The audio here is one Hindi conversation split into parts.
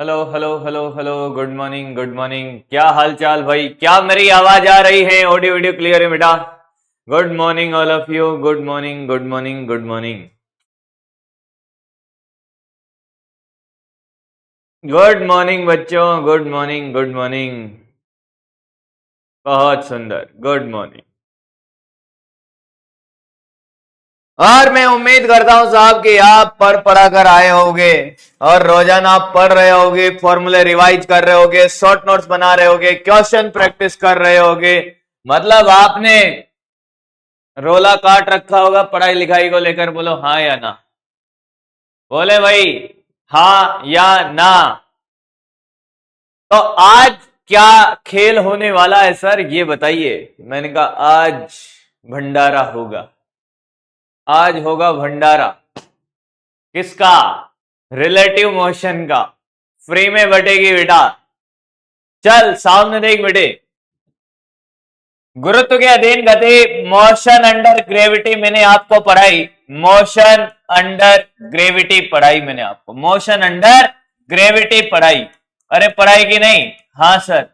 Hello hello hello hello, good morning good morning. क्या हाल चाल भाई? क्या मेरी आवाज आ रही है? ऑडियो वीडियो क्लियर है बेटा? Good morning all of you, good morning good morning good morning. Good morning बच्चों, गुड मॉर्निंग गुड मॉर्निंग। बहुत सुंदर, गुड मॉर्निंग। और मैं उम्मीद करता हूं साहब कि आप पढ़ पढ़ा कर आए होगे और रोजाना आप पढ़ रहे होगे, फॉर्मूले रिवाइज कर रहे होगे, शॉर्ट नोट्स बना रहे होगे, क्वेश्चन प्रैक्टिस कर रहे होगे। मतलब आपने रोला काट रखा होगा पढ़ाई लिखाई को लेकर। बोलो हाँ या ना, बोले भाई हाँ या ना। तो आज क्या खेल होने वाला है सर, ये बताइए। मैंने कहा आज भंडारा होगा, आज होगा भंडारा। किसका? रिलेटिव मोशन का। फ्री में बटेगी बेटा। चल सामने देख बेटे, गुरुत्व के अधीन गति, मोशन अंडर ग्रेविटी मैंने आपको पढ़ाई। मोशन अंडर ग्रेविटी पढ़ाई मैंने आपको, मोशन अंडर ग्रेविटी पढ़ाई। अरे पढ़ाई की नहीं? हाँ सर।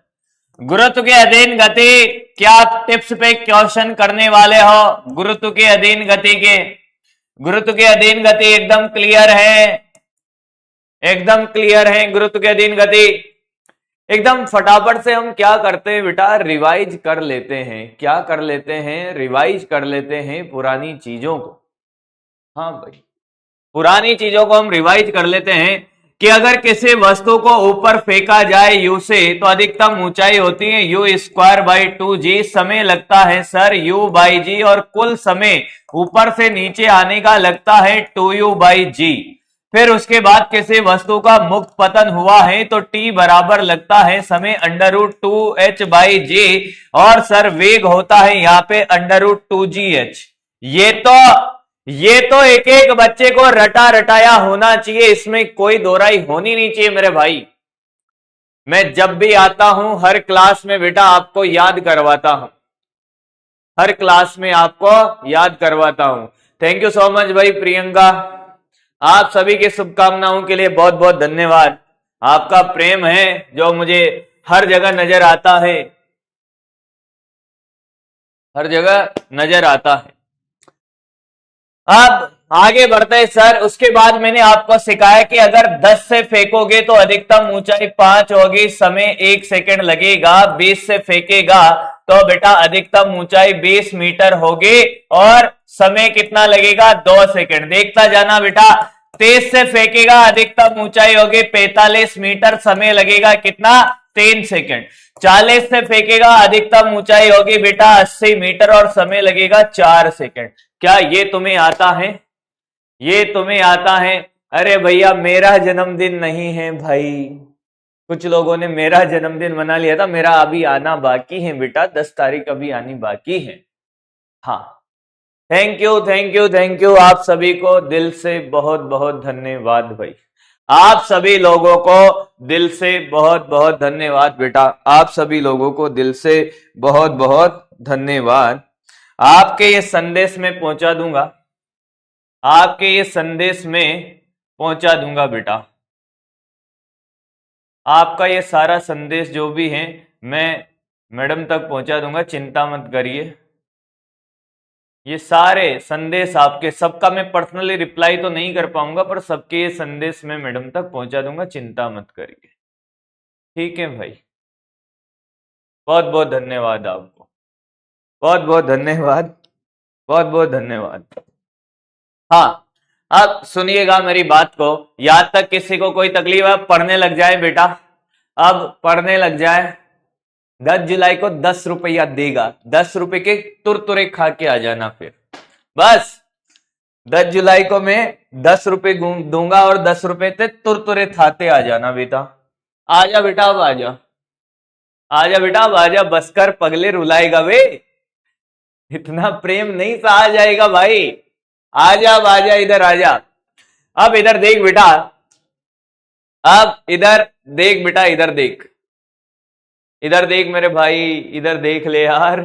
गुरुत्व के अधीन गति, क्या टिप्स पे क्वेश्चन करने वाले हो? गुरुत्व के अधीन गति के, गुरुत्व के अधीन गति एकदम क्लियर है, एकदम क्लियर है। गुरुत्व के अधीन गति एकदम फटाफट से हम क्या करते हैं बेटा, रिवाइज कर लेते हैं। क्या कर लेते हैं? रिवाइज कर लेते हैं पुरानी चीजों को। हाँ भाई, पुरानी चीजों को हम रिवाइज कर लेते हैं कि अगर किसी वस्तु को ऊपर फेंका जाए यू से तो अधिकतम ऊंचाई होती है यू स्क्वायर बाई 2g। समय लगता है सर u बाई जी, और कुल समय ऊपर से नीचे आने का लगता है 2u बाई जी। फिर उसके बाद किसी वस्तु का मुक्त पतन हुआ है तो t बराबर लगता है समय अंडर रूट 2h बाई जे, और सर वेग होता है यहाँ पे अंडर रूट 2gh। ये तो एक एक बच्चे को रटा रटाया होना चाहिए, इसमें कोई दोहराई होनी नहीं चाहिए मेरे भाई। मैं जब भी आता हूं हर क्लास में बेटा आपको याद करवाता हूं, हर क्लास में आपको याद करवाता हूं। थैंक यू सो मच भाई प्रियंका, आप सभी की शुभकामनाओं के लिए बहुत बहुत धन्यवाद। आपका प्रेम है जो मुझे हर जगह नजर आता है, हर जगह नजर आता है। अब आगे बढ़ते हैं सर। उसके बाद मैंने आपको सिखाया कि अगर 10 से फेंकोगे तो अधिकतम ऊंचाई 5 होगी, समय 1 सेकंड लगेगा। 20 से फेंकेगा तो बेटा अधिकतम ऊंचाई 20 मीटर होगी और समय कितना लगेगा? 2 सेकंड। देखता जाना बेटा। 23 से फेंकेगा, अधिकतम ऊंचाई होगी 45 मीटर, समय लगेगा कितना? 3 सेकंड। 40 से फेंकेगा, अधिकतम ऊंचाई होगी बेटा 80 मीटर और समय लगेगा 4 सेकंड। क्या ये तुम्हें आता है? ये तुम्हें आता है? अरे भैया मेरा जन्मदिन नहीं है भाई, कुछ लोगों ने मेरा जन्मदिन मना लिया था, मेरा अभी आना बाकी है बेटा, 10 तारीख अभी आनी बाकी है। हाँ, thank you thank you thank you. आप सभी को दिल से बहुत बहुत धन्यवाद भाई, आप सभी लोगों को दिल से बहुत बहुत धन्यवाद बेटा, आप सभी लोगों को दिल से बहुत बहुत धन्यवाद। आपके ये संदेश में पहुंचा दूंगा, आपके ये संदेश में पहुंचा दूंगा बेटा। आपका ये सारा संदेश जो भी है मैं मैडम तक पहुंचा दूंगा, चिंता मत करिए। ये सारे संदेश आपके, सबका मैं पर्सनली रिप्लाई तो नहीं कर पाऊंगा, पर सबके ये संदेश मैं मैडम तक पहुंचा दूंगा, चिंता मत करिए। ठीक है भाई, बहुत बहुत धन्यवाद आपको, बहुत बहुत धन्यवाद, बहुत बहुत धन्यवाद। हाँ, अब सुनिएगा मेरी बात को, याद तक किसी को कोई तकलीफ है पढ़ने लग जाए बेटा, अब पढ़ने लग जाए। 10 जुलाई को 10 रुपया देगा, 10 रुपए के तुरतुरे खा के आ जाना। फिर बस 10 जुलाई को मैं 10 रुपए दूंगा और 10 रुपए से तुरतुरे खाते आ जाना बेटा। आजा बेटा, अब आजा, आजा बेटा, अब आजा, बसकर पगले रुलाएगा वे, इतना प्रेम नहीं सहा जाएगा भाई। आजा अब आजा, इधर आजा। अब इधर देख बेटा, अब इधर देख बेटा, इधर देख, इधर देख मेरे भाई, इधर देख ले यार।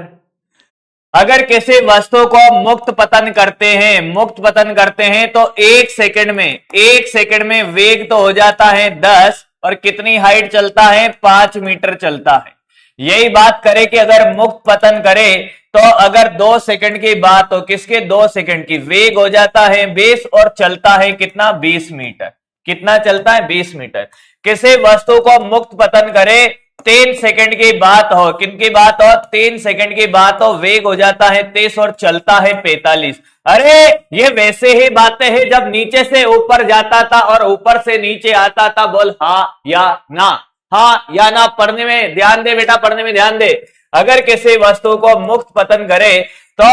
अगर किसी वस्तु को मुक्त पतन करते हैं, मुक्त पतन करते हैं तो 1 सेकंड में, 1 सेकंड में वेग तो हो जाता है 10, और कितनी हाइट चलता है, 5 मीटर चलता है। यही बात करें कि अगर मुक्त पतन करे तो अगर 2 सेकंड की बात हो, किसके 2 सेकंड की, वेग हो जाता है 20 और चलता है कितना, 20 मीटर। कितना चलता है, 20 मीटर। किसी वस्तु को मुक्त पतन करे 3 सेकंड की बात हो, किनकी बात हो, 3 सेकंड की बात हो, वेग हो जाता है 23 और चलता है 45। अरे ये वैसे ही बातें हैं जब नीचे से ऊपर जाता था और ऊपर से नीचे आता था। बोल हाँ या ना, हाँ या ना। पढ़ने में ध्यान दे बेटा, पढ़ने में ध्यान दे। अगर किसी वस्तु को मुक्त पतन करे तो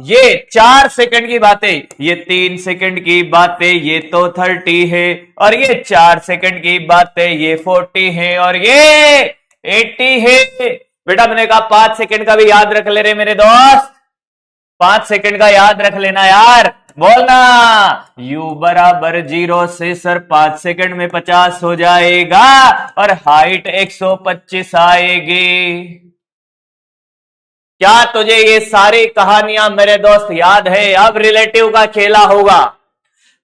ये 4 सेकंड की बातें, ये 3 सेकंड की बातें, ये तो 30 है, और ये 4 सेकंड की बातें, ये 40 है, और ये 80 है। बेटा मैंने कहा 5 सेकंड का भी याद रख ले रे मेरे दोस्त, 5 सेकंड का याद रख लेना यार। बोलना u बराबर 0 से सर 5 सेकंड में 50 हो जाएगा और हाइट 125 आएगी। क्या तुझे ये सारी कहानियां मेरे दोस्त याद है? अब रिलेटिव का खेला होगा।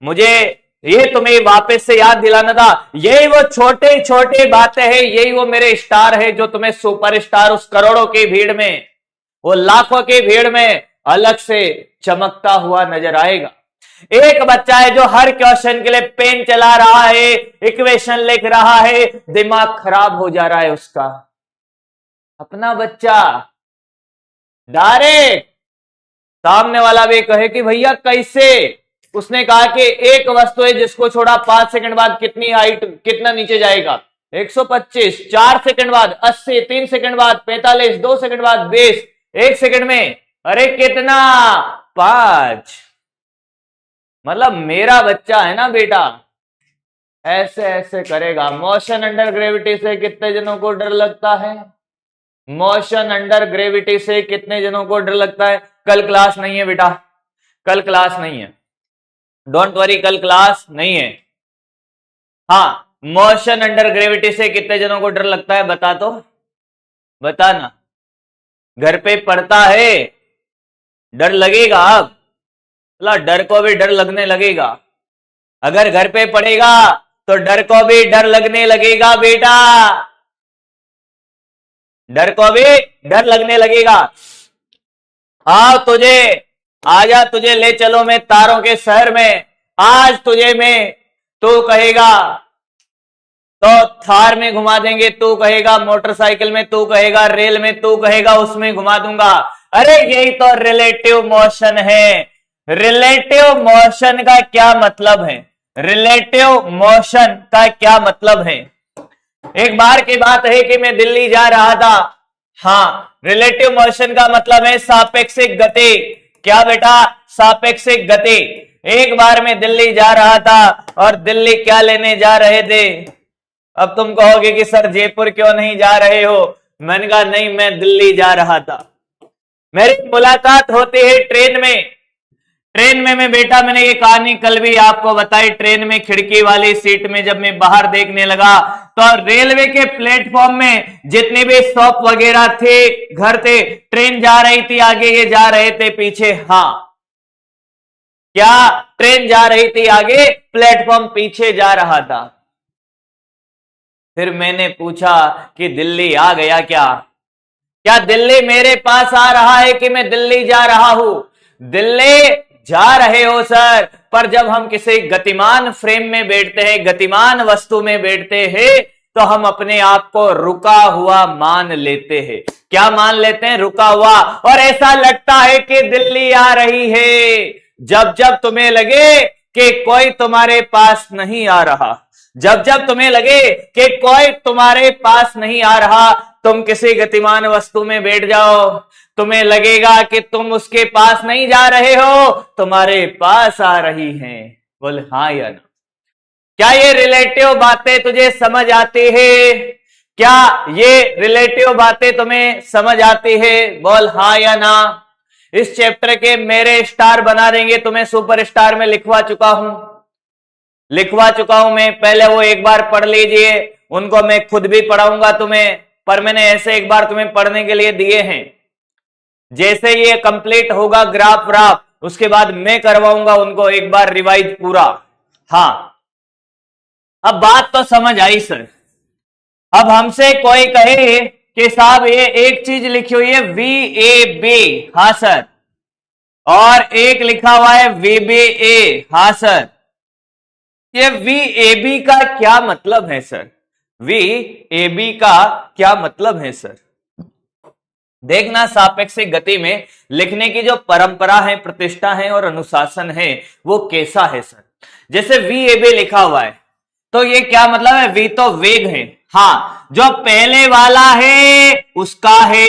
मुझे ये तुम्हें वापस से याद दिलाना था। यही वो छोटे छोटे बातें हैं, यही वो मेरे स्टार है जो तुम्हें सुपरस्टार उस करोड़ों की भीड़ में, वो लाखों की भीड़ में अलग से चमकता हुआ नजर आएगा। एक बच्चा है जो हर क्वेश्चन के लिए पेन चला रहा है, इक्वेशन लिख रहा है, दिमाग खराब हो जा रहा है उसका। अपना बच्चा डायरेक्ट सामने वाला भी कहे कि भैया कैसे, उसने कहा कि एक वस्तु है जिसको छोड़ा 5 सेकंड बाद कितनी हाइट, कितना नीचे जाएगा, 125, 4 सेकंड बाद 80, 3 सेकंड बाद 45, 2 सेकंड बाद 20, 1 सेकंड में अरे कितना, 5। मतलब मेरा बच्चा है ना बेटा, ऐसे ऐसे करेगा। मोशन अंडर ग्रेविटी से कितने जनों को डर लगता है? मोशन अंडर ग्रेविटी से कितने जनों को डर लगता है? कल क्लास नहीं है बेटा, कल क्लास नहीं है, डोंट वरी, कल क्लास नहीं है। हाँ, मोशन अंडर ग्रेविटी से कितने जनों को डर लगता है? बता तो, बता ना। घर पे पढ़ता है, डर लगेगा। अब डर को भी डर लगने लगेगा। अगर घर पे पढ़ेगा तो डर को भी डर लगने लगेगा बेटा, डर को भी डर लगने लगेगा। आओ तुझे, आजा तुझे ले चलो मैं तारों के शहर में। आज तुझे मैं, तू कहेगा तो थार में घुमा देंगे, तू कहेगा मोटरसाइकिल में, तू कहेगा रेल में, तू कहेगा उसमें घुमा दूंगा। अरे यही तो रिलेटिव मोशन है। रिलेटिव मोशन का क्या मतलब है? रिलेटिव मोशन का क्या मतलब है? एक बार की बात है कि मैं दिल्ली जा रहा था। हाँ, रिलेटिव मोशन का मतलब है सापेक्षिक गति। क्या बेटा? सापेक्षिक गति। एक बार मैं दिल्ली जा रहा था और दिल्ली क्या लेने जा रहे थे? अब तुम कहोगे कि सर जयपुर क्यों नहीं जा रहे हो? मैंने कहा नहीं, मैं दिल्ली जा रहा था। मेरी मुलाकात होती है ट्रेन में। ट्रेन में मैं बेटा, मैंने ये कहानी कल भी आपको बताई, ट्रेन में खिड़की वाली सीट में जब मैं बाहर देखने लगा तो रेलवे के प्लेटफॉर्म में जितने भी शॉप वगैरह थे, घर थे, ट्रेन जा रही थी आगे, ये जा रहे थे पीछे। हाँ, क्या ट्रेन जा रही थी आगे, प्लेटफॉर्म पीछे जा रहा था। फिर मैंने पूछा कि दिल्ली आ गया क्या? क्या दिल्ली मेरे पास आ रहा है कि मैं दिल्ली जा रहा हूं? दिल्ली जा रहे हो सर, पर जब हम किसी गतिमान फ्रेम में बैठते हैं, गतिमान वस्तु में बैठते हैं, तो हम अपने आप को रुका हुआ मान लेते हैं। क्या मान लेते हैं? रुका हुआ। और ऐसा लगता है कि दिल्ली आ रही है जब जब तुम्हें लगे कि कोई तुम्हारे पास नहीं आ रहा, जब जब तुम्हें लगे कि कोई तुम्हारे पास नहीं आ रहा, तुम किसी गतिमान वस्तु में बैठ जाओ, तुम्हें लगेगा कि तुम उसके पास नहीं जा रहे हो, तुम्हारे पास आ रही हैं। बोल हाँ या ना? क्या ये रिलेटिव बातें तुझे समझ आती है? क्या ये रिलेटिव बातें तुम्हें समझ आती है? बोल हाँ या ना। इस चैप्टर के मेरे स्टार बना देंगे, तुम्हें सुपर स्टार में लिखवा चुका हूं, लिखवा चुका हूं मैं। पहले वो एक बार पढ़ लीजिए, उनको मैं खुद भी पढ़ाऊंगा तुम्हें, पर मैंने ऐसे एक बार तुम्हें पढ़ने के लिए दिए हैं। जैसे ये कंप्लीट होगा ग्राफ व्राफ, उसके बाद मैं करवाऊंगा उनको एक बार रिवाइज पूरा। हाँ, अब बात तो समझ आई सर, अब हमसे कोई कहे कि साहब ये एक चीज लिखी हुई है VAB, हाँ सर, और एक लिखा हुआ है VBA, हाँ सर, ये VAB का क्या मतलब है सर? VAB का क्या मतलब है सर? देखना, सापेक्षिक गति में लिखने की जो परंपरा है, प्रतिष्ठा है और अनुशासन है वो कैसा है सर। जैसे VAB लिखा हुआ है तो ये क्या मतलब है? V तो वेग है, हाँ, जो पहले वाला है उसका है,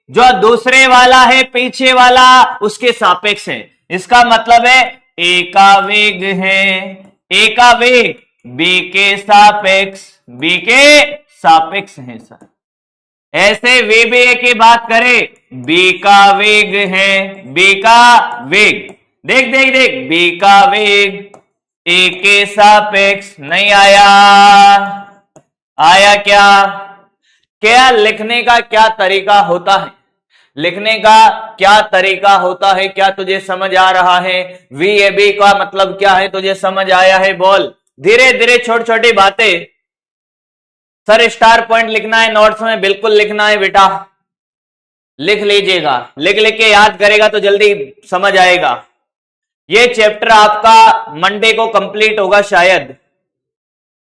जो दूसरे वाला है पीछे वाला उसके सापेक्ष है। इसका मतलब है A का वेग है, A का वेग B के सापेक्ष, B के सापेक्ष है सर। ऐसे VBA की बात करें, B का वेग है, B का वेग, देख देख देख, B का वेग A के सापेक्ष, नहीं आया, आया क्या? क्या लिखने का क्या तरीका होता है? लिखने का क्या तरीका होता है? क्या तुझे समझ आ रहा है? VAB का मतलब क्या है तुझे समझ आया है? बोल। धीरे धीरे छोटी छोटी बातें। सर स्टार पॉइंट लिखना है नोट्स में, बिल्कुल लिखना है बेटा, लिख लीजिएगा, लिख लिख के याद करेगा तो जल्दी समझ आएगा। ये चैप्टर आपका मंडे को कंप्लीट होगा, शायद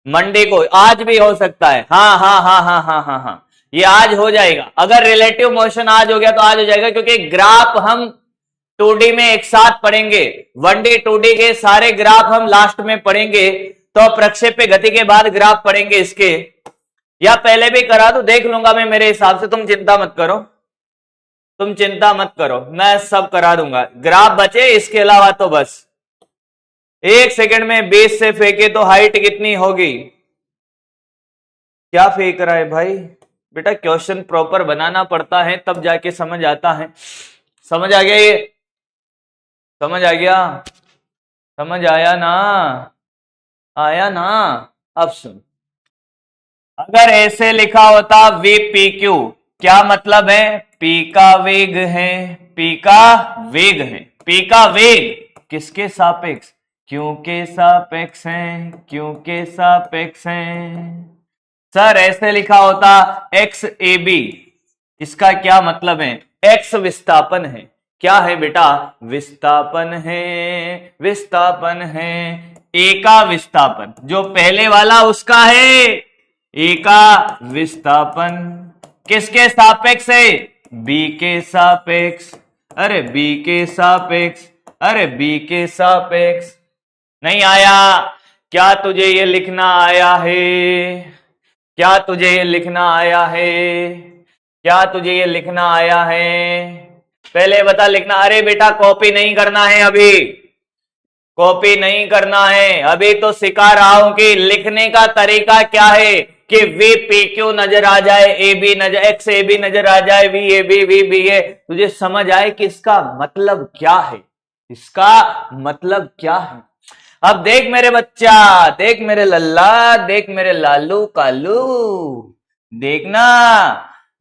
मंडे को, आज भी हो सकता है, हाँ हाँ हाँ हाँ हाँ हाँ हाँ, ये आज हो जाएगा। अगर रिलेटिव मोशन आज हो गया तो आज हो जाएगा, क्योंकि ग्राफ हम 2D में एक साथ पढ़ेंगे, 1D 2D के सारे ग्राफ हम लास्ट में पढ़ेंगे, तो प्रक्षेप्य गति के बाद ग्राफ पढ़ेंगे इसके, या पहले भी करा तो देख लूंगा मैं मेरे हिसाब से, तुम चिंता मत करो, तुम चिंता मत करो, मैं सब करा दूंगा। ग्राफ बचे इसके अलावा तो बस 1 सेकंड में 20 से फेंके तो हाइट कितनी होगी? क्या फेंक रहा है भाई? बेटा क्वेश्चन प्रॉपर बनाना पड़ता है तब जाके समझ आता है। समझ आ गया? ये समझ आ गया? समझ आया ना? आया ना? अब सुन, अगर ऐसे लिखा होता VPQ, क्या मतलब है? P का वेग है, P का वेग है, P का वेग किसके सापेक्ष? Q के सापेक्ष है, Q के सापेक्ष है। सर ऐसे लिखा होता XAB, इसका क्या मतलब है? X विस्थापन है, क्या है बेटा? विस्थापन है, विस्थापन है। A का विस्थापन जो पहले वाला उसका है, A का विस्थापन किसके सापेक्ष है? B के सापेक्ष, अरे B के सापेक्ष, अरे B के सापेक्ष। नहीं आया? क्या तुझे ये लिखना आया है? क्या तुझे ये लिखना आया है? क्या तुझे ये लिखना आया है? पहले बता लिखना। अरे बेटा कॉपी नहीं करना है, अभी कॉपी नहीं करना है, अभी तो सिखा रहा हूं कि लिखने का तरीका क्या है, कि VPQ नजर आ जाए, AB नजर, XAB नजर आ जाए, VAB VBA, तुझे समझ आए कि इसका मतलब क्या है, इसका मतलब क्या है। अब देख मेरे बच्चा, देख मेरे लल्ला, देख मेरे लालू कालू, देखना,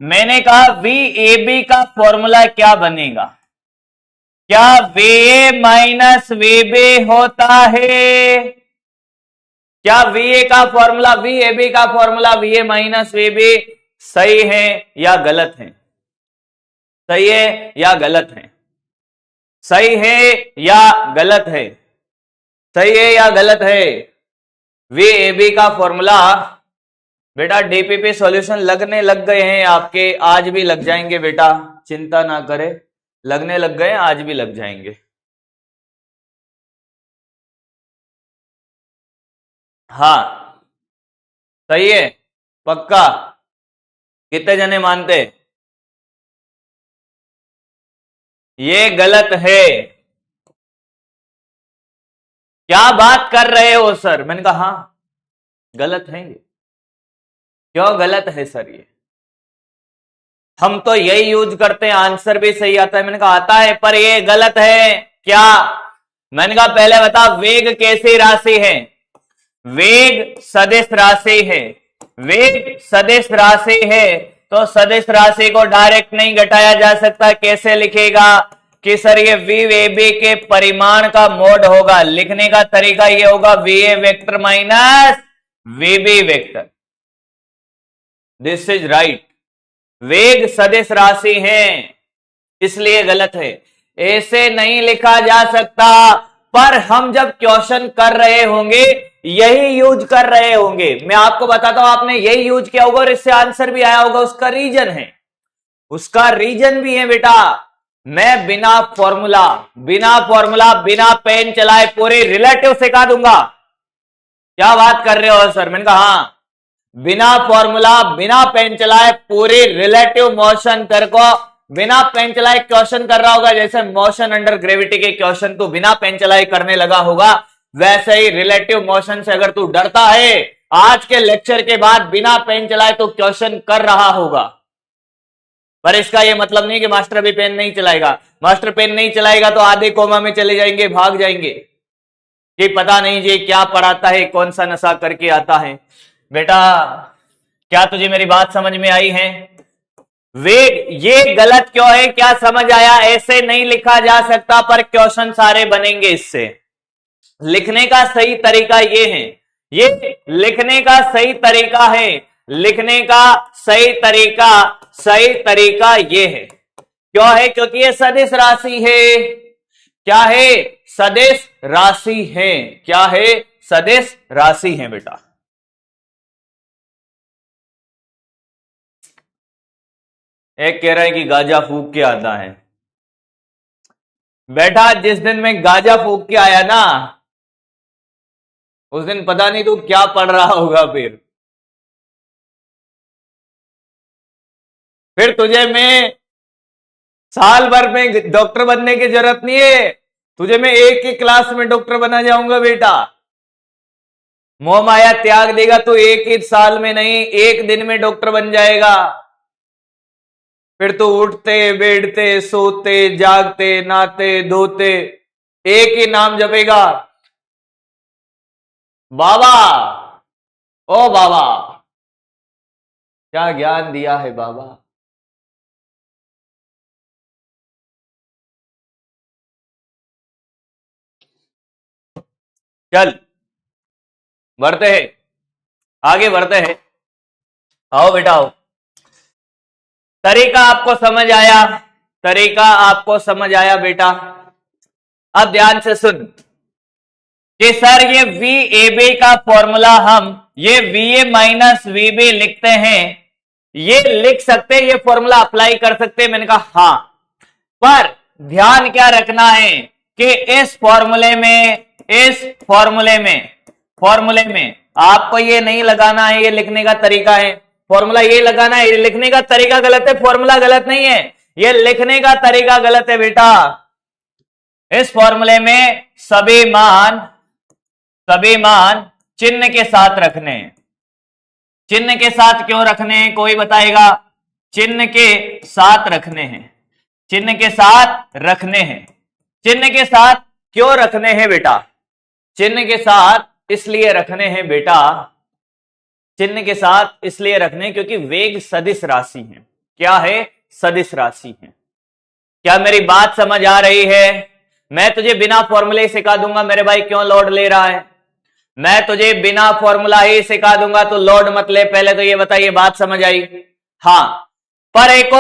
मैंने कहा VAB का फॉर्मूला क्या बनेगा? क्या VA माइनस VB होता है? क्या VA का फॉर्मूला, VAB का फॉर्मूला VA माइनस VB सही है या गलत है? सही है या गलत है? सही है या गलत है? सही है या गलत है? VAB का फॉर्मूला बेटा DPP सॉल्यूशन लगने लग गए हैं आपके, आज भी लग जाएंगे बेटा, चिंता ना करे, लगने लग गए, आज भी लग जाएंगे। हाँ सही है, पक्का? कितने जने मानते? ये गलत है। क्या बात कर रहे हो सर? मैंने कहा हाँ गलत है। ये क्यों गलत है सर? ये हम तो यही यूज करते हैं, आंसर भी सही आता है। मैंने कहा आता है, पर ये गलत है। क्या? मैंने कहा पहले बता, वेग कैसी राशि है? वेग सदिश राशि है, वेग सदिश राशि है, तो सदिश राशि को डायरेक्ट नहीं घटाया जा सकता। कैसे लिखेगा कि सर ये VAB के परिमाण का मोड होगा? लिखने का तरीका ये होगा VA vector minus VB vector. This is right. वेग सदिश राशि है इसलिए गलत है। ऐसे नहीं लिखा जा सकता, पर हम जब क्वेश्चन कर रहे होंगे यही यूज कर रहे होंगे। मैं आपको बताता हूं, आपने यही यूज किया होगा और इससे आंसर भी आया होगा। उसका रीजन है, उसका रीजन भी है बेटा। मैं बिना फॉर्मूला बिना पेन चलाए पूरे रिलेटिव सिखा दूंगा। क्या बात कर रहे हो सर? मैंने कहा हाँ, बिना फॉर्मूला बिना पेन चलाए पूरी रिलेटिव मोशन तेरे को बिना पेन चलाए क्वेश्चन कर रहा होगा। जैसे मोशन अंडर ग्रेविटी के क्वेश्चन तू बिना पेन चलाए करने लगा होगा, वैसे ही रिलेटिव मोशन से अगर तू डरता है, आज के लेक्चर के बाद बिना पेन चलाए तो क्वेश्चन कर रहा होगा। पर इसका यह मतलब नहीं कि मास्टर भी पेन नहीं चलाएगा। मास्टर पेन नहीं चलाएगा तो आधे कोमा में चले जाएंगे, भाग जाएंगे कि पता नहीं जी क्या पढ़ाता है, कौन सा नशा करके आता है। बेटा क्या तुझे मेरी बात समझ में आई है? वेग ये गलत क्यों है, क्या समझ आया? ऐसे नहीं लिखा जा सकता, पर क्वेश्चन सारे बनेंगे इससे। लिखने का सही तरीका ये है, ये लिखने का सही तरीका है, लिखने का सही तरीका ये है। क्यों है? क्योंकि ये सदिश राशि है। क्या है? सदिश राशि है। क्या है? सदिश राशि है बेटा। एक कह रहा है कि गाजा फूक के आता है। बेटा जिस दिन मैं गाजा फूक के आया ना, उस दिन पता नहीं तू क्या पढ़ रहा होगा। फिर तुझे मैं साल भर में डॉक्टर बनने की जरूरत नहीं है, तुझे मैं एक ही क्लास में डॉक्टर बना जाऊंगा बेटा। मोह माया त्याग देगा तो एक ही साल में नहीं, एक दिन में डॉक्टर बन जाएगा। फिर तो उठते बैठते सोते जागते नहाते धोते एक ही नाम जपेगा, बाबा। ओ बाबा, क्या ज्ञान दिया है बाबा। चल बढ़ते हैं, आगे बढ़ते हैं। आओ बेटा आओ। तरीका आपको समझ आया? तरीका आपको समझ आया बेटा? अब ध्यान से सुन कि सर ये वी ए बी का फॉर्मूला हम ये V A minus V B लिखते हैं, ये लिख सकते हैं, ये फॉर्मूला अप्लाई कर सकते हैं। मैंने कहा हां, पर ध्यान क्या रखना है कि इस फॉर्मूले में आपको ये नहीं लगाना है, ये लिखने का तरीका है। फॉर्मूला ये लगाना है, लिखने का तरीका गलत है, फॉर्मूला गलत नहीं है, ये लिखने का तरीका गलत है बेटा। इस फॉर्मूले में सभी मान चिन्ह के साथ रखने हैं। चिन्ह के साथ क्यों रखने हैं, कोई बताएगा? चिन्ह के साथ रखने हैं, चिन्ह के साथ रखने हैं। चिन्ह के साथ क्यों रखने हैं बेटा? चिन्ह के साथ इसलिए रखने हैं बेटा, चिन्ह के साथ इसलिए रखने क्योंकि वेग सदिश राशि है। क्या है? सदिश राशि है। क्या मेरी बात समझ आ रही है? मैं तुझे बिना फॉर्मूले सिखा दूंगा मेरे भाई, क्यों लोड ले रहा है? मैं तुझे बिना फॉर्मूला ही सिखा दूंगा तो लोड मत ले। पहले तो ये बताइए बात समझ आई? हाँ, पर एक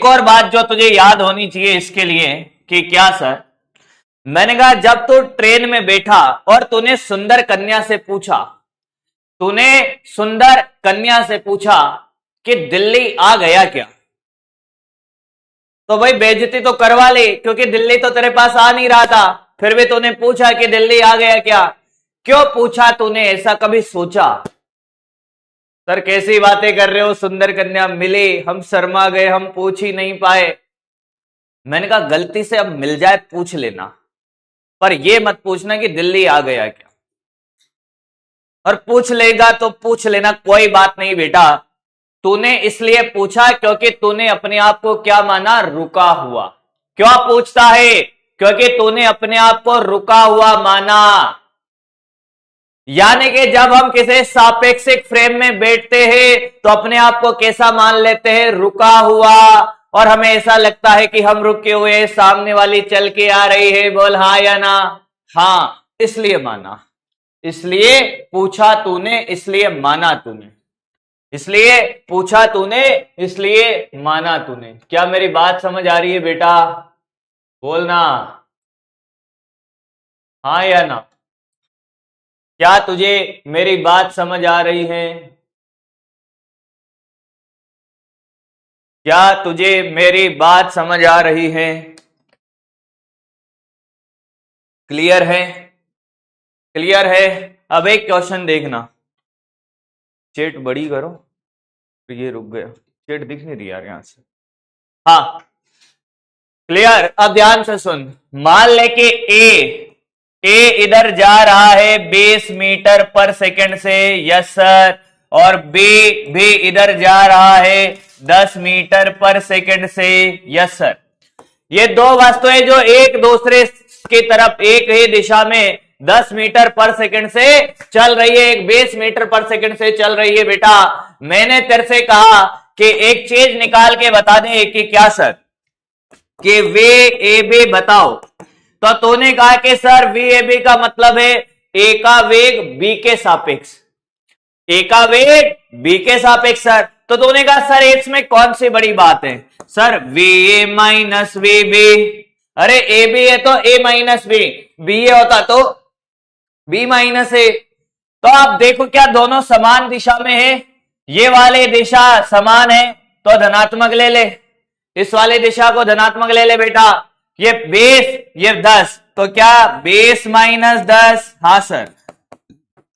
और बात जो तुझे याद होनी चाहिए इसके लिए कि क्या सर, मैंने कहा जब तू ट्रेन में बैठा और तूने सुंदर कन्या से पूछा कि दिल्ली आ गया क्या, तो भाई बेइज्जती तो करवा ले, क्योंकि दिल्ली तो तेरे पास आ नहीं रहा था। फिर भी तूने पूछा कि दिल्ली आ गया क्या। क्यों पूछा तूने? ऐसा कभी सोचा? सर कैसी बातें कर रहे हो, सुंदर कन्या मिली, हम शर्मा गए, हम पूछ ही नहीं पाए। मैंने कहा गलती से अब मिल जाए पूछ लेना, पर यह मत पूछना कि दिल्ली आ गया क्या। और पूछ लेगा तो पूछ लेना, कोई बात नहीं बेटा। तूने इसलिए पूछा क्योंकि तूने अपने आप को क्या माना? रुका हुआ। क्यों पूछता है? क्योंकि तूने अपने आप को रुका हुआ माना। यानी कि जब हम किसी सापेक्षिक फ्रेम में बैठते हैं तो अपने आप को कैसा मान लेते हैं? रुका हुआ। और हमें ऐसा लगता है कि हम रुके हुए, सामने वाली चल के आ रही है, बोल हाँ या ना? हाँ, इसलिए माना, इसलिए पूछा तूने, इसलिए माना तूने। इसलिए पूछा तूने, इसलिए माना तूने। क्या मेरी बात समझ आ रही है बेटा? बोलना हाँ या ना। क्या तुझे मेरी बात समझ आ रही है? क्या तुझे मेरी बात समझ आ रही है? क्लियर है? क्लियर है? अब एक क्वेश्चन देखना, चेट बड़ी करो। तो ये रुक गया, चेट दिख नहीं रही यार यहां से। हाँ क्लियर। अब ध्यान से सुन, मान ले कि ए इधर जा रहा है 20 मीटर पर सेकंड से, यस सर, और बी भी इधर जा रहा है 10 मीटर पर सेकंड से, यस सर। ये दो वस्तुएं जो एक दूसरे की तरफ एक ही दिशा में 10 मीटर पर सेकंड से चल रही है, एक 20 मीटर पर सेकंड से चल रही है। बेटा मैंने तेरे से कहा कि एक चीज निकाल के बता दे कि क्या सर, कि वे ए बी बताओ। तो तूने कहा कि सर वी ए बी का मतलब है ए का वेग बी के सापेक्ष, ए का वेग बी के सापेक्ष सर। तो तूने कहा सर इसमें कौन सी बड़ी बात है? Sir V A minus V B. अरे ए बी है तो A minus B, B A होता तो बी माइनस ए। तो आप देखो क्या दोनों समान दिशा में है? ये वाले दिशा समान है तो धनात्मक ले ले, इस वाले दिशा को धनात्मक ले ले बेटा। ये 20 ये 10, तो क्या 20 माइनस 10? हाँ सर।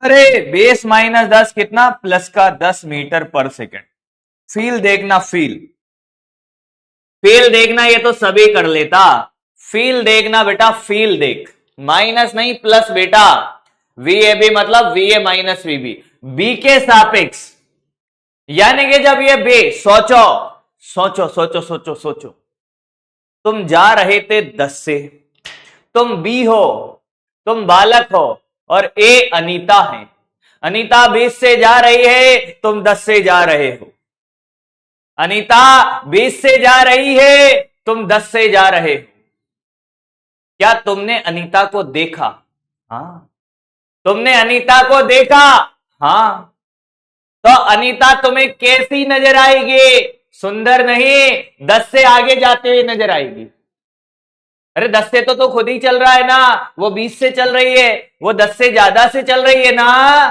अरे 20 माइनस 10 कितना? प्लस का 10 मीटर पर सेकंड। फील देखना, फील फील देखना, ये तो सभी कर लेता। फील देखना बेटा, फील देख, माइनस नहीं प्लस बेटा। वी ए बी मतलब V A minus V B, B के सापेक्ष। यानी कि जब ये बी, सोचो सोचो सोचो सोचो सोचो, तुम जा रहे थे 10 से, तुम बी हो, तुम बालक हो, और ए अनीता है। अनीता 20 से जा रही है, तुम 10 से जा रहे हो। अनीता 20 से जा रही है, तुम 10 से जा रहे हो। क्या तुमने अनीता को देखा? हाँ। तुमने अनीता को देखा? हाँ। तो अनीता तुम्हें कैसी नजर आएगी? सुंदर नहीं, 10 से आगे जाते हुए नजर आएगी। अरे 10 से तो खुद ही चल रहा है ना, वो 20 से चल रही है, वो 10 से ज्यादा से चल रही है ना,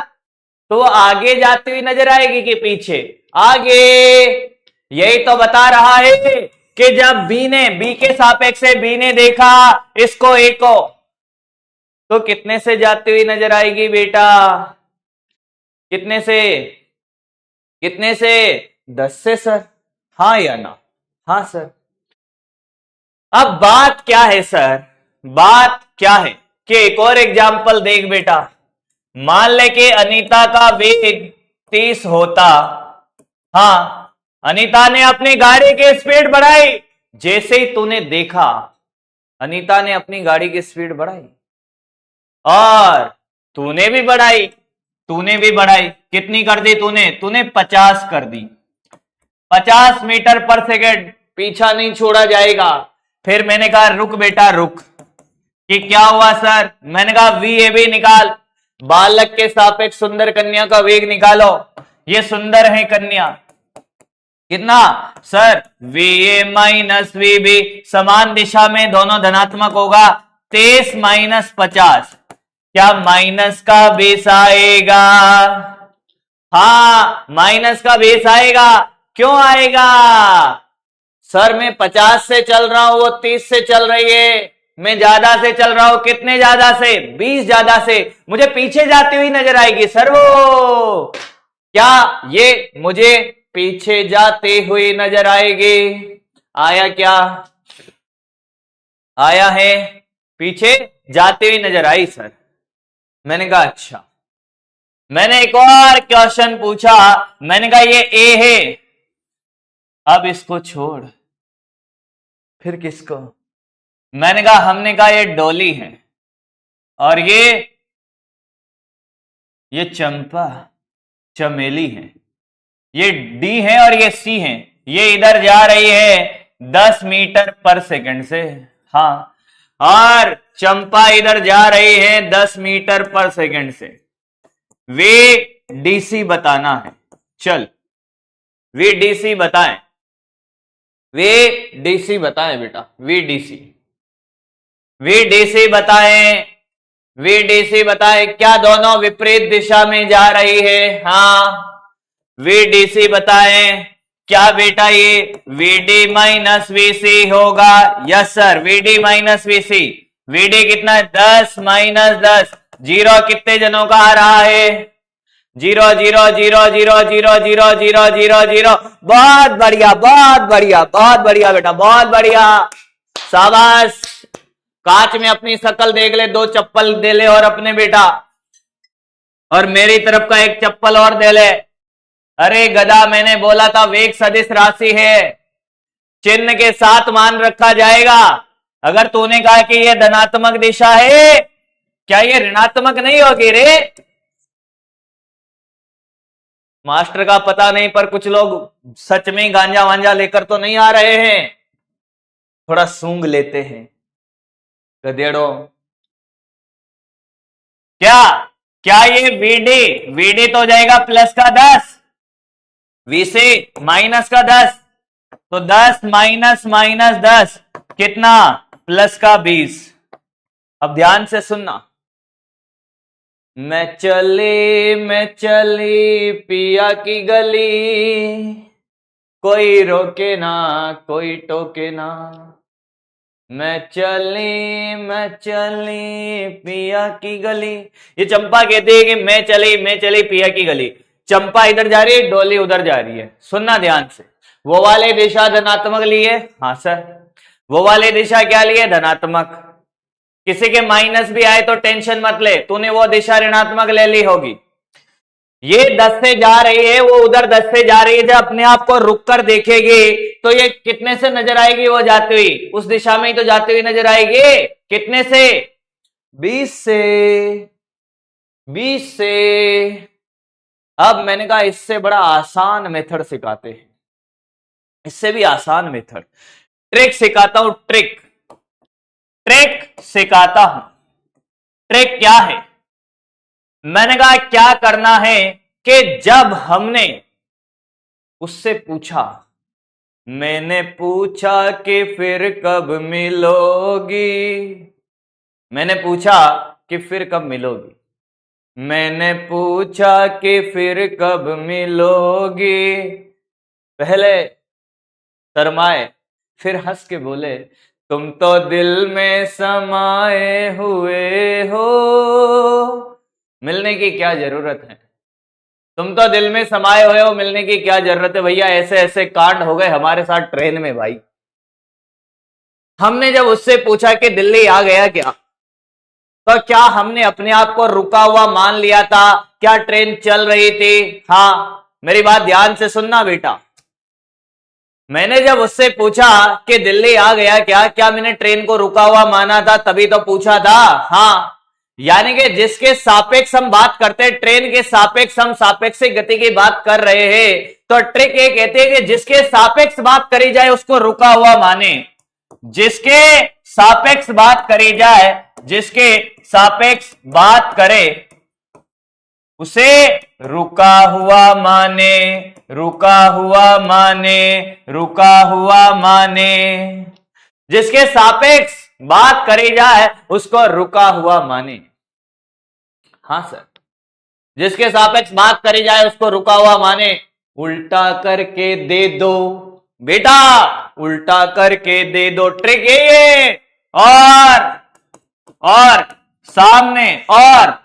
तो वो आगे जाती हुई नजर आएगी कि पीछे? आगे। यही तो बता रहा है कि जब बी के सापेक्ष से बी ने देखा इसको ए को, तो कितने से जाती हुई नजर आएगी बेटा? कितने से? कितने से? 10 से सर। हाँ या ना? हाँ सर। अब बात क्या है सर? बात क्या है कि एक और एग्जाम्पल देख बेटा। मान ले कि अनीता का वेग 30 होता। हाँ, अनीता ने अपनी गाड़ी की स्पीड बढ़ाई। जैसे ही तूने देखा, अनीता ने अपनी गाड़ी की स्पीड बढ़ाई और तूने भी बढ़ाई, तूने भी बढ़ाई। कितनी कर दी तूने? तूने 50 कर दी। 50 मीटर पर सेकंड, पीछा नहीं छोड़ा जाएगा। फिर मैंने कहा रुक बेटा रुक, कि क्या हुआ सर? मैंने कहा वी ए बी निकाल, बालक के सापेक्ष सुंदर कन्या का वेग निकालो। ये सुंदर है कन्या, कितना sir? V A minus V B, समान दिशा में दोनों धनात्मक होगा। 23 माइनस 50, क्या माइनस का बेस आएगा? हाँ माइनस का बेस आएगा। क्यों आएगा? सर मैं 50 से चल रहा हूं, वो 30 से चल रही है, मैं ज्यादा से चल रहा हूं। कितने ज्यादा से? 20 ज्यादा से। मुझे पीछे जाती हुई नजर आएगी सर वो। क्या ये मुझे पीछे जाते हुए नजर आएगी? आया क्या? आया है? पीछे जाते हुए नजर आई सर। मैंने कहा अच्छा। मैंने एक और क्वेश्चन पूछा, मैंने कहा ये ए है, अब इसको छोड़, फिर किसको? मैंने कहा हमने कहा ये डोली है, और ये चंपा चमेली है। ये डी है और ये सी है। ये इधर जा रही है 10 मीटर पर सेकंड से, हाँ, और चंपा इधर जा रही है 10 मीटर पर सेकंड से। वे डीसी बताना है। चल VDC बताएं, VDC बताएं बेटा, VDC, VDC बताएं, VDC बताएं, क्या दोनों विपरीत दिशा में जा रही है? हाँ, VDC बताएं, क्या बेटा ये VD माइनस VC होगा? Yes sir, VD minus VC। VD कितना है? 10 माइनस 10, जीरो कितने जनों का आ रहा है? 0 0 0 0 0 0 0 0 0। बहुत बढ़िया, बहुत बढ़िया, बहुत बढ़िया बेटा, बहुत बढ़िया, शाबाश। कांच में अपनी शक्ल देख ले, 2 चप्पल दे ले और अपने बेटा, और मेरी तरफ का 1 चप्पल और दे ले। अरे गधा, मैंने बोला था वेग सदिश राशि है, चिन्ह के साथ मान रखा जाएगा। अगर तूने कहा कि यह धनात्मक दिशा है, क्या ये ऋणात्मक नहीं होगी रे? मास्टर का पता नहीं, पर कुछ लोग सच में गांजा वांजा लेकर तो नहीं आ रहे हैं, थोड़ा सूंघ लेते हैं गधेड़ों। क्या क्या ये VD तो हो जाएगा प्लस का 10, VC माइनस का 10, तो 10 माइनस माइनस 10 कितना? प्लस का 20। अब ध्यान से सुनना, मैं चली पिया की गली, कोई रोके ना कोई टोके ना। मैं चली पिया की गली। ये चंपा कहती है कि मैं चली पिया की गली। चंपा इधर जा रही है, डोली उधर जा रही है। सुनना ध्यान से, वो वाले दिशा धनात्मक लिए, हाँ सर, वो वाले दिशा क्या लिए? धनात्मक। किसी के माइनस भी आए तो टेंशन मत ले, तूने वो दिशा ऋणात्मक ले ली होगी। ये 10 से जा रही है, वो उधर 10 से जा रही है। जब अपने आप को रुक कर देखेगी तो ये कितने से नजर आएगी? वो जाती हुई उस दिशा में ही तो जाती हुई नजर आएगी। कितने से? 20 से, 20 से। अब मैंने कहा इससे बड़ा आसान मेथड सिखाते हैं, इससे भी आसान मेथड, ट्रिक सिखाता हूं, ट्रिक सिखाता हूं। ट्रिक क्या है? मैंने कहा क्या करना है कि जब हमने उससे पूछा, मैंने पूछा कि फिर कब मिलोगी, मैंने पूछा कि फिर कब मिलोगी, मैंने पूछा कि फिर कब मिलोगी। पहले शर्माए, फिर हंस के बोले, तुम तो दिल में समाये हुए हो, मिलने की क्या जरूरत है? तुम तो दिल में समाये हुए हो, मिलने की क्या जरूरत है? भैया ऐसे ऐसे कांड हो गए हमारे साथ ट्रेन में भाई। हमने जब उससे पूछा कि दिल्ली आ गया क्या, तो क्या हमने अपने आप को रुका हुआ मान लिया था? क्या ट्रेन चल रही थी? हाँ, मेरी बात ध्यान से सुनना बेटा। मैंने जब उससे पूछा कि दिल्ली आ गया क्या मैंने ट्रेन को रुका हुआ माना था? तभी तो पूछा था। हाँ, यानी कि जिसके सापेक्ष हम बात करते हैं, ट्रेन के सापेक्ष हम सापेक्ष गति की बात कर रहे हैं, तो ट्रिक ये कहती है कि जिसके सापेक्ष बात करी जाए उसको रुका हुआ माने। जिसके सापेक्ष बात करी जाए, जिसके सापेक्ष बात करे उसे रुका हुआ माने, रुका हुआ माने, रुका हुआ माने। जिसके सापेक्ष बात करी जाए उसको रुका हुआ माने। हाँ सर, जिसके सापेक्ष बात करी जाए उसको रुका हुआ माने। उल्टा करके दे दो बेटा, उल्टा करके दे दो, ट्रिक ये। और सामने और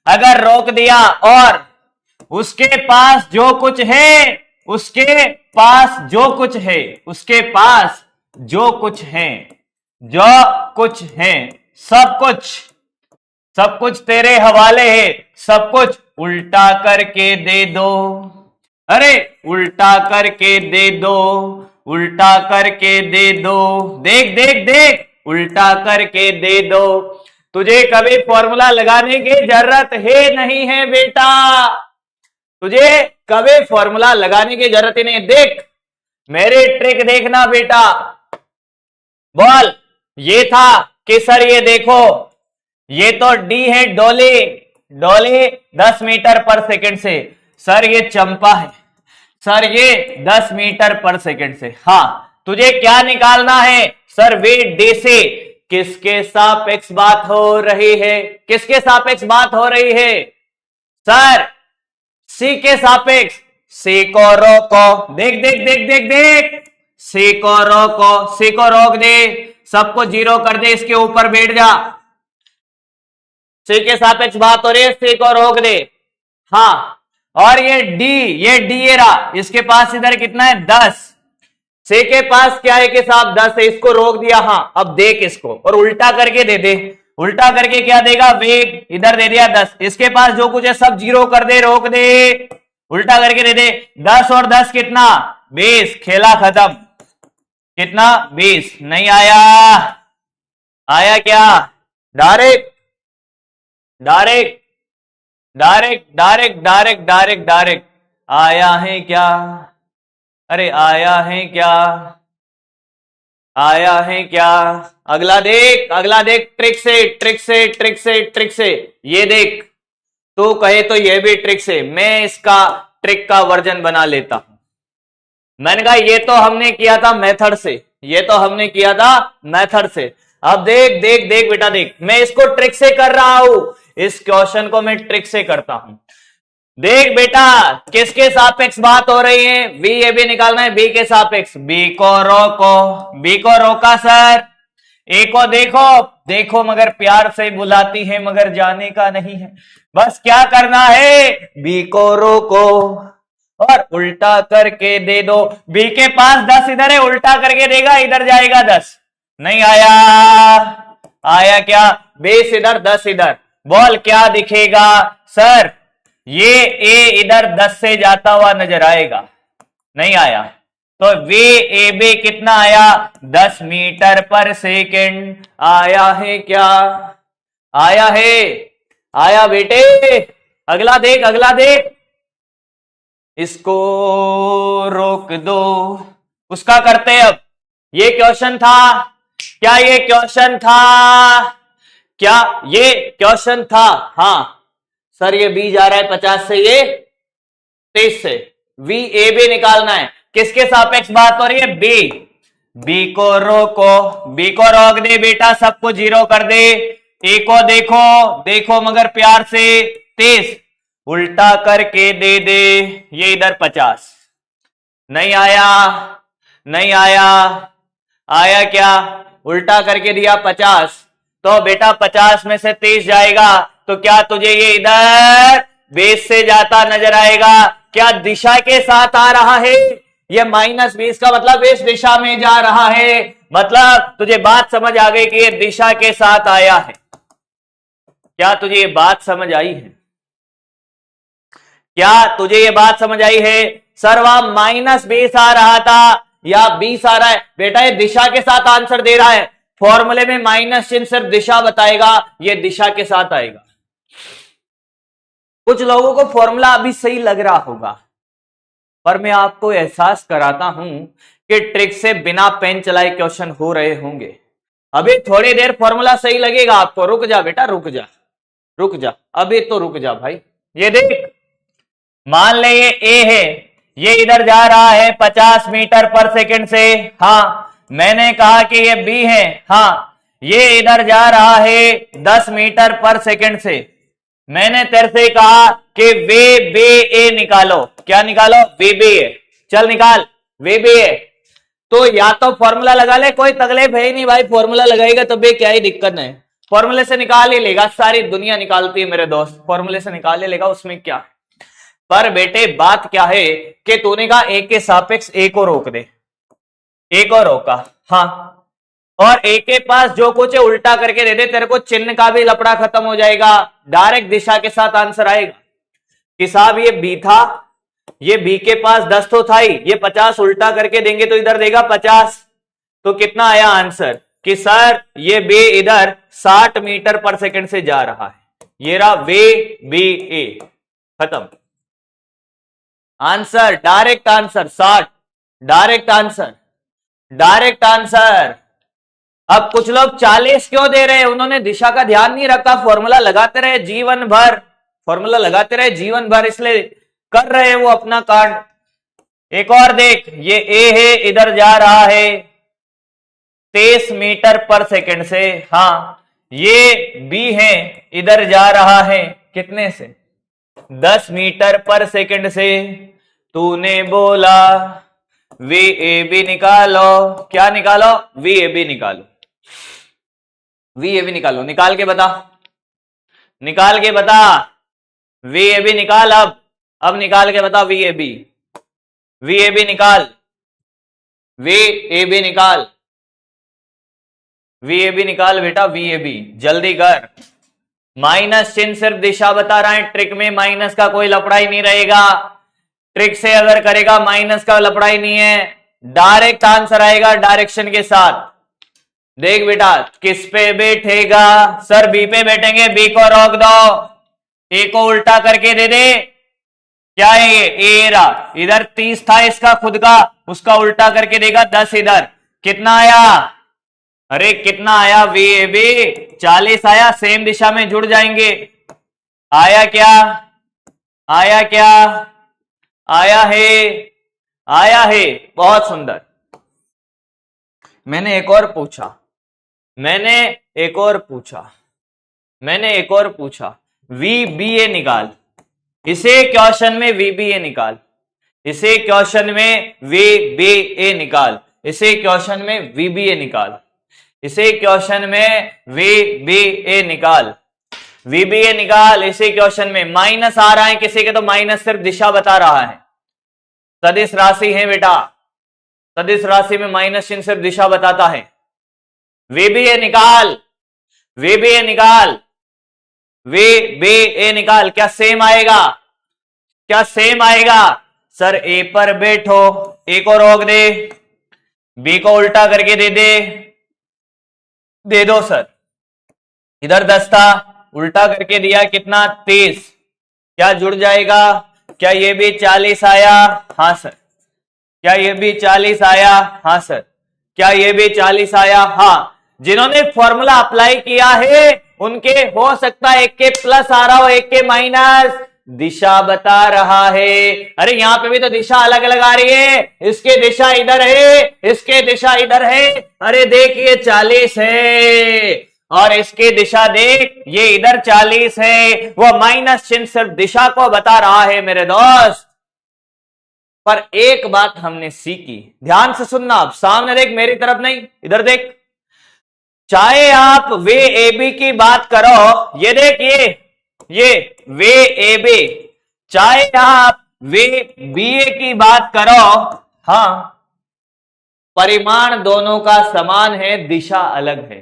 अगर रोक दिया और उसके पास जो कुछ है, उसके पास जो कुछ है, उसके पास जो कुछ है, जो कुछ है, सब कुछ तेरे हवाले है, सब कुछ उल्टा करके दे दो। अरे उल्टा करके दे दो, उल्टा करके दे दो, देख देख देख, उल्टा करके दे दो। तुझे कभी फॉर्मूला लगाने की जरूरत है नहीं है बेटा, तुझे कभी फॉर्मूला लगाने की जरूरत ही नहीं। देख मेरी ट्रिक देखना बेटा। बोल, ये था कि सर ये देखो, ये तो डी है डोली, डोली 10 मीटर पर सेकंड से। सर ये चंपा है, सर ये 10 मीटर पर सेकंड से। हाँ, तुझे क्या निकालना है? सर वेट डे से किसके सापेक्ष बात हो रही है? किसके सापेक्ष बात हो रही है? सर सी के सापेक्ष। सी को रोको, देख देख देख देख देख, सी को रोको, सी को रोक दे, सबको जीरो कर दे, इसके ऊपर बैठ जा। सी के सापेक्ष बात हो रही है, सी को रोक दे। हाँ, और ये डी ये रहा, इसके पास इधर कितना है? 10। सी के पास क्या है कि साहब 10 है, इसको रोक दिया। हाँ, अब देख इसको और उल्टा करके दे दे। उल्टा करके क्या देगा? वेग इधर दे दिया 10, इसके पास जो कुछ है सब जीरो कर दे, रोक दे, उल्टा करके दे दे। 10 और 10 कितना? 20। खेला खत्म। कितना? 20। नहीं आया? आया क्या? Direct direct direct direct direct direct direct आया है क्या? अरे आया है क्या? आया है क्या? अगला देख, अगला देख, ट्रिक से ट्रिक से ट्रिक से ट्रिक से। ये देख, तू कहे तो ये भी ट्रिक से, मैं इसका ट्रिक का वर्जन बना लेता हूं। मैंने कहा ये तो हमने किया था मेथड से, ये तो हमने किया था मेथड से। अब देख देख देख बेटा देख, मैं इसको ट्रिक से कर रहा हूं, इस क्वेश्चन को मैं ट्रिक से करता हूं। देख बेटा, किसके सापेक्ष बात हो रही है? वी ए बी निकालना है, बी के सापेक्ष। बी को रोको, बी को रोका सर। ए को देखो, देखो मगर प्यार से बुलाती है मगर जाने का नहीं है। बस क्या करना है? बी को रोको और उल्टा करके दे दो। बी के पास 10 इधर है, उल्टा करके देगा, इधर जाएगा 10। नहीं आया? आया क्या? 20 इधर 10 इधर। बोल क्या दिखेगा? सर ये ए इधर 10 से जाता हुआ नजर आएगा। नहीं आया? तो वे ए बी कितना आया? 10 मीटर पर सेकेंड। आया है क्या? आया है? आया बेटे? अगला देख, अगला देख, इसको रोक दो। उसका करते अब। ये क्वेश्चन था क्या? ये क्वेश्चन था क्या? ये क्वेश्चन था। हाँ सर, ये बी जा रहा है 50 से, ये 23 से। वी ए बी निकालना है, किसके सापेक्ष बात हो रही है? बी। बी को रोको, बी को रोक दे बेटा, सबको जीरो कर दे। ए को देखो, देखो मगर प्यार से, 23 उल्टा करके दे दे, ये इधर 50। नहीं आया? नहीं आया? आया क्या? उल्टा करके दिया 50, तो बेटा 50 में से 23 जाएगा, तो क्या तुझे ये इधर 20 से जाता नजर आएगा? क्या दिशा के साथ आ रहा है? ये -20 का मतलब इस दिशा में जा रहा है। मतलब तुझे बात समझ आ गई कि ये दिशा के साथ आया है। क्या तुझे ये बात समझ आई है? क्या तुझे ये बात समझ आई है? सर वहां -20 आ रहा था या 20 आ रहा है? बेटा ये दिशा के साथ आंसर दे रहा है। फॉर्मूले में माइनस चिन्ह सिर्फ दिशा बताएगा, ये दिशा के साथ आएगा। कुछ लोगों को फॉर्मूला अभी सही लग रहा होगा, पर मैं आपको एहसास कराता हूं कि ट्रिक से बिना पेन चलाए क्वेश्चन हो रहे होंगे। अभी थोड़ी देर फॉर्मूला सही लगेगा आपको। रुक जा बेटा, रुक जा, रुक जा, अभी तो रुक जा भाई। ये देख, मान ले ये ए है, ये इधर जा रहा है 50 मीटर पर सेकंड से। हाँ, मैंने कहा कि ये बी है। हाँ, ये इधर जा रहा है 10 मीटर पर सेकंड से। मैंने तेरे से कहा कि वे बे ए निकालो। क्या निकालो? वे बे ए। चल निकाल, वे बे ए। तो या तो फॉर्मूला लगा ले, कोई तकलीफ है ही नहीं भाई, फॉर्मूला लगाएगा तो बे क्या ही दिक्कत है, फॉर्मूले से निकाल ही लेगा। सारी दुनिया निकालती है मेरे दोस्त, फॉर्मूले से निकाल ही लेगा, उसमें क्या। पर बेटे बात क्या है कि तूने कहा ए के सापेक्ष ए को रोक दे, ए को रोका। हाँ, और ए के पास जो कुछ है उल्टा करके दे दे, तेरे को चिन्ह का भी लफड़ा खत्म हो जाएगा, डायरेक्ट दिशा के साथ आंसर आएगा कि साहब ये बी था, ये बी के पास 10 तो था ही, ये 50 उल्टा करके देंगे तो इधर देगा 50। तो कितना आया आंसर कि सर ये बे इधर 60 मीटर पर सेकंड से जा रहा है। ये रहा वे बी ए, खत्म answer, direct answer 60, direct answer, direct answer. अब कुछ लोग 40 क्यों दे रहे हैं? उन्होंने दिशा का ध्यान नहीं रखा, फॉर्मूला लगाते रहे जीवन भर, फॉर्मूला लगाते रहे जीवन भर, इसलिए कर रहे वो अपना कांड। एक और देख, ये ए है, इधर जा रहा है 23 मीटर पर सेकंड से। हाँ, ये बी है, इधर जा रहा है कितने से? 10 मीटर पर सेकंड से। तूने बोला वी ए बी निकालो। क्या निकालो? वी ए बी निकालो। वी ए बी निकालो, निकाल के बता, निकाल के बता। वी ए बी निकाल, अब निकाल के बता V A B. V A B निकाल, वी ए बी निकाल, वी ए बी निकाल बेटा, वी ए बी जल्दी कर। माइनस चिन्ह सिर्फ दिशा बता रहा है, ट्रिक में माइनस का कोई लफड़ा ही नहीं रहेगा। ट्रिक से अगर करेगा माइनस का लफड़ा ही नहीं है, डायरेक्ट आंसर आएगा डायरेक्शन के साथ। देख बेटा, किस पे बैठेगा? सर बी पे बैठेंगे, बी को रोक दो, ए को उल्टा करके दे दे। क्या है ये? ए रहा, इधर 30 था इसका खुद का, उसका उल्टा करके देगा 10 इधर। कितना आया? अरे कितना आया? वी ए बी 40 आया, सेम दिशा में जुड़ जाएंगे। आया क्या? आया क्या? आया है, आया है, बहुत सुंदर। मैंने एक और पूछा, मैंने एक और पूछा, मैंने एक और पूछा, वी बी ए निकाल। इसे क्वेश्चन में वी बी ए निकाल, इसे क्वेश्चन में वी बी ए निकाल, इसे क्वेश्चन में वी बी ए निकाल, इसे क्वेश्चन में वी बी ए निकाल, वी बी ए निकाल। इसे क्वेश्चन में माइनस आ रहा है किसी के, तो माइनस सिर्फ दिशा बता रहा है। सदिश राशि है बेटा, सदिश राशि में माइनस चिन्ह सिर्फ दिशा बताता है। वी बी ए निकाल, वी बी ए निकाल, वी बी ए निकाल। क्या सेम आएगा? क्या सेम आएगा? सर ए पर बैठो, ए को रोक दे, बी को उल्टा करके दे दो सर। इधर 10 था, उल्टा करके दिया, कितना? 30। क्या जुड़ जाएगा? क्या ये भी 40 आया? हाँ सर। क्या ये भी 40 आया? हाँ सर। क्या ये भी 40 आया? हाँ। जिन्होंने फॉर्मूला अप्लाई किया है उनके हो सकता है एक के प्लस आ रहा हो, एक के माइनस, दिशा बता रहा है। अरे यहां पे भी तो दिशा अलग अलग आ रही है, इसके दिशा इधर है, इसके दिशा इधर है। अरे देखिए 40 है, और इसकी दिशा देख, ये इधर 40 है। वो माइनस चिन्ह सिर्फ दिशा को बता रहा है मेरे दोस्त। पर एक बात हमने सीखी, ध्यान से सुनना, आप सामने देख, मेरी तरफ नहीं, इधर देख। चाहे आप वे ए बी की बात करो, ये देखिए, ये वे ए बी, चाहे आप वे बी ए की बात करो, हां, परिमाण दोनों का समान है, दिशा अलग है।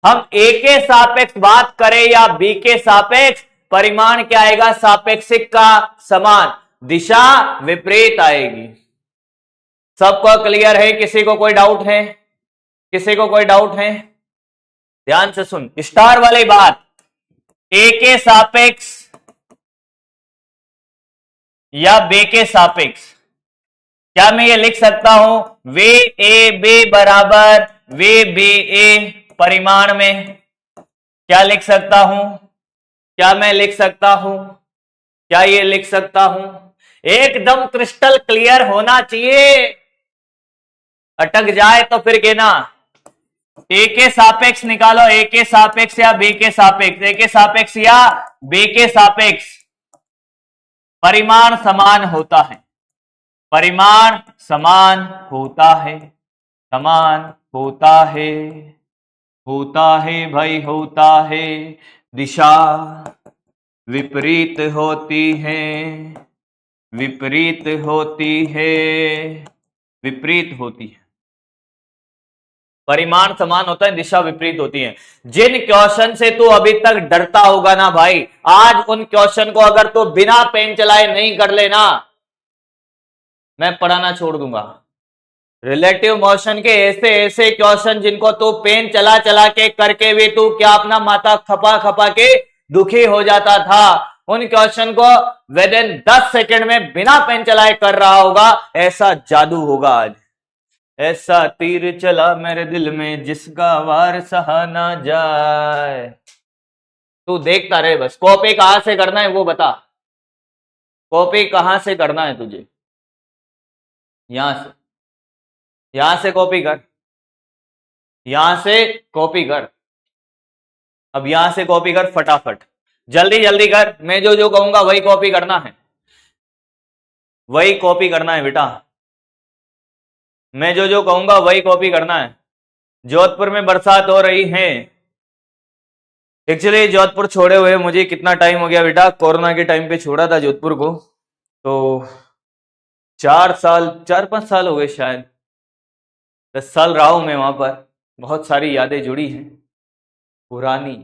हम ए के सापेक्ष बात करें या बी के सापेक्ष, परिमाण क्या आएगा? सापेक्षिक का समान, दिशा विपरीत आएगी। सबको क्लियर है? किसी को कोई डाउट है? किसी को कोई डाउट है? ध्यान से सुन, स्टार वाली बात, ए के सापेक्ष या बी के सापेक्ष, क्या मैं ये लिख सकता हूं वे ए बी बराबर वे बी ए परिमाण में? क्या लिख सकता हूं? क्या मैं लिख सकता हूं? क्या ये लिख सकता हूं? एकदम क्रिस्टल क्लियर होना चाहिए। अटक जाए तो फिर कहना ए के सापेक्ष निकालो, ए के सापेक्ष या बी के सापेक्ष, ए के सापेक्ष या बी के सापेक्ष, परिमाण समान होता है, परिमाण समान होता है, समान होता है, होता है भाई, होता है। दिशा विपरीत होती है, विपरीत होती है, विपरीत होती है। परिमाण समान होता है, दिशा विपरीत होती है। जिन क्वेश्चन से तू अभी तक डरता होगा ना भाई, आज उन क्वेश्चन को अगर तू बिना पेन चलाए नहीं कर लेना, मैं पढ़ाना छोड़ दूंगा। रिलेटिव मोशन के ऐसे ऐसे क्वेश्चन जिनको तू पेन चला चला के करके भी तू क्या अपना माथा खपा खपा के दुखी हो जाता था, उन क्वेश्चन को विद इन 10 सेकंड में बिना पेन चलाए कर रहा होगा। ऐसा जादू होगा आज, ऐसा तीर चला मेरे दिल में जिसका वार सहा ना जाए। तू देखता रहे बस, कॉपी कहां से करना है वो बता। कॉपी कहां से करना है तुझे? यहां से कॉपी कर, यहां से कॉपी कर। अब यहां से कॉपी कर फटाफट, जल्दी जल्दी कर। मैं जो जो कहूंगा वही कॉपी करना है, वही कॉपी करना है बेटा। मैं जो जो कहूंगा वही कॉपी करना है। जोधपुर में बरसात हो रही है। एक्चुअली जोधपुर छोड़े हुए मुझे कितना टाइम हो गया बेटा, कोरोना के टाइम पे छोड़ा था जोधपुर को, तो 4 साल 4-5 साल हो गए शायद, 10 साल रहा हूं मैं वहां पर। बहुत सारी यादें जुड़ी हैं पुरानी।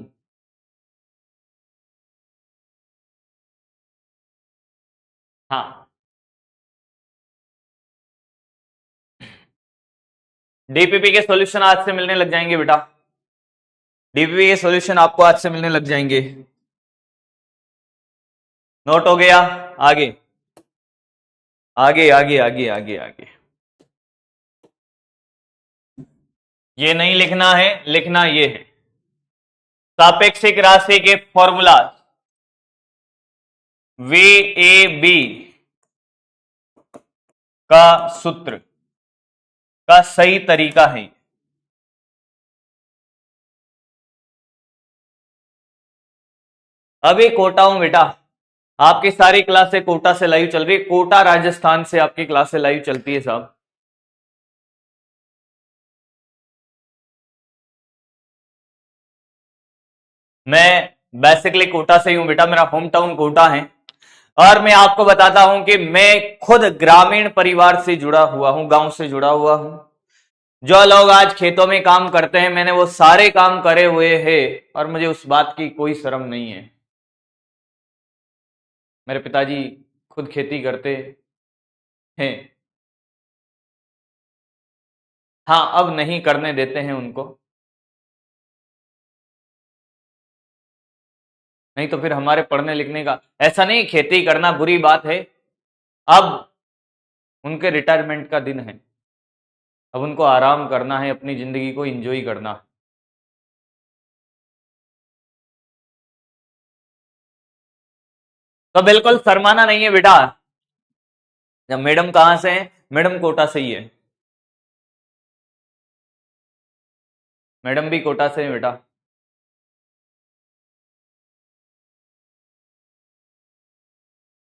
हाँ, डीपीपी के सॉल्यूशन आज से मिलने लग जाएंगे बेटा, डीपीपी के सॉल्यूशन आपको आज से मिलने लग जाएंगे। नोट हो गया? आगे आगे आगे आगे आगे आगे। ये नहीं लिखना है, लिखना ये है सापेक्षिक राशि के फॉर्मूला, VAB का सूत्र का सही तरीका है। अभी कोटा हूं बेटा, आपकी सारी क्लासें कोटा से लाइव चल रही है, कोटा राजस्थान से आपकी क्लासें लाइव चलती है साहब। मैं बेसिकली कोटा से ही हूं बेटा, मेरा होम टाउन कोटा है। और मैं आपको बताता हूं कि मैं खुद ग्रामीण परिवार से जुड़ा हुआ हूं, गांव से जुड़ा हुआ हूं। जो लोग आज खेतों में काम करते हैं, मैंने वो सारे काम करे हुए हैं और मुझे उस बात की कोई शर्म नहीं है। मेरे पिताजी खुद खेती करते हैं। हाँ, अब नहीं करने देते हैं उनको, नहीं तो फिर हमारे पढ़ने लिखने का ऐसा नहीं, खेती करना बुरी बात है। अब उनके रिटायरमेंट का दिन है, अब उनको आराम करना है, अपनी जिंदगी को एंजॉय करना है। तो बिल्कुल शर्माना नहीं है बेटा। जब मैडम कहां से है? मैडम कोटा से ही है, मैडम भी कोटा से है बेटा।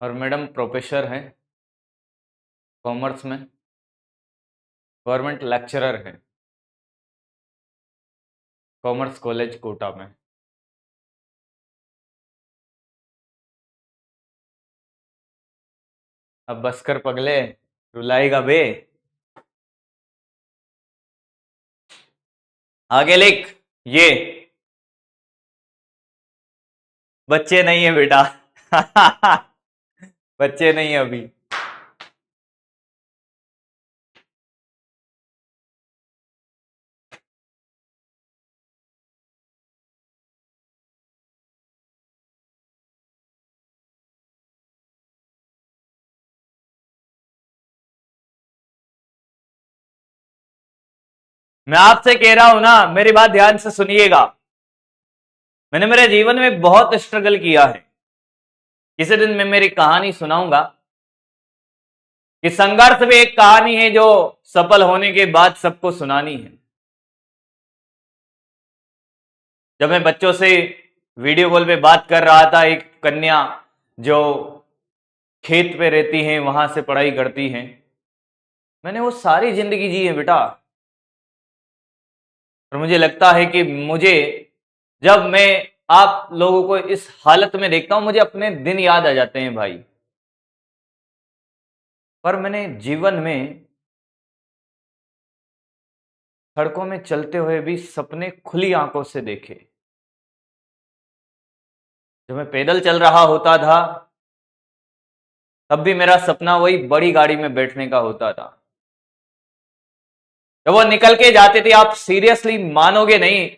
और मैडम प्रोफेसर हैं कॉमर्स में, गवर्नमेंट लेक्चरर है कॉमर्स कॉलेज कोटा में। अब बस कर पगले, रुलाएगा बे। आगे लिख, ये बच्चे नहीं है बेटा। बच्चे नहीं है अभी। मैं आपसे कह रहा हूं ना, मेरी बात ध्यान से सुनिएगा। मैंने मेरे जीवन में बहुत स्ट्रगल किया है। किसी दिन मैं मेरी कहानी सुनाऊंगा कि संघर्ष भी एक कहानी है जो सफल होने के बाद सबको सुनानी है। जब मैं बच्चों से वीडियो कॉल पे बात कर रहा था, एक कन्या जो खेत पे रहती हैं, वहां से पढ़ाई करती हैं, मैंने वो सारी जिंदगी जी है बेटा। और मुझे लगता है कि मुझे, जब मैं आप लोगों को इस हालत में देखता हूं, मुझे अपने दिन याद आ जाते हैं भाई। पर मैंने जीवन में सड़कों में चलते हुए भी सपने खुली आंखों से देखे। जब मैं पैदल चल रहा होता था, तब भी मेरा सपना वही बड़ी गाड़ी में बैठने का होता था। जब वो निकल के जाती थी, आप सीरियसली मानोगे नहीं,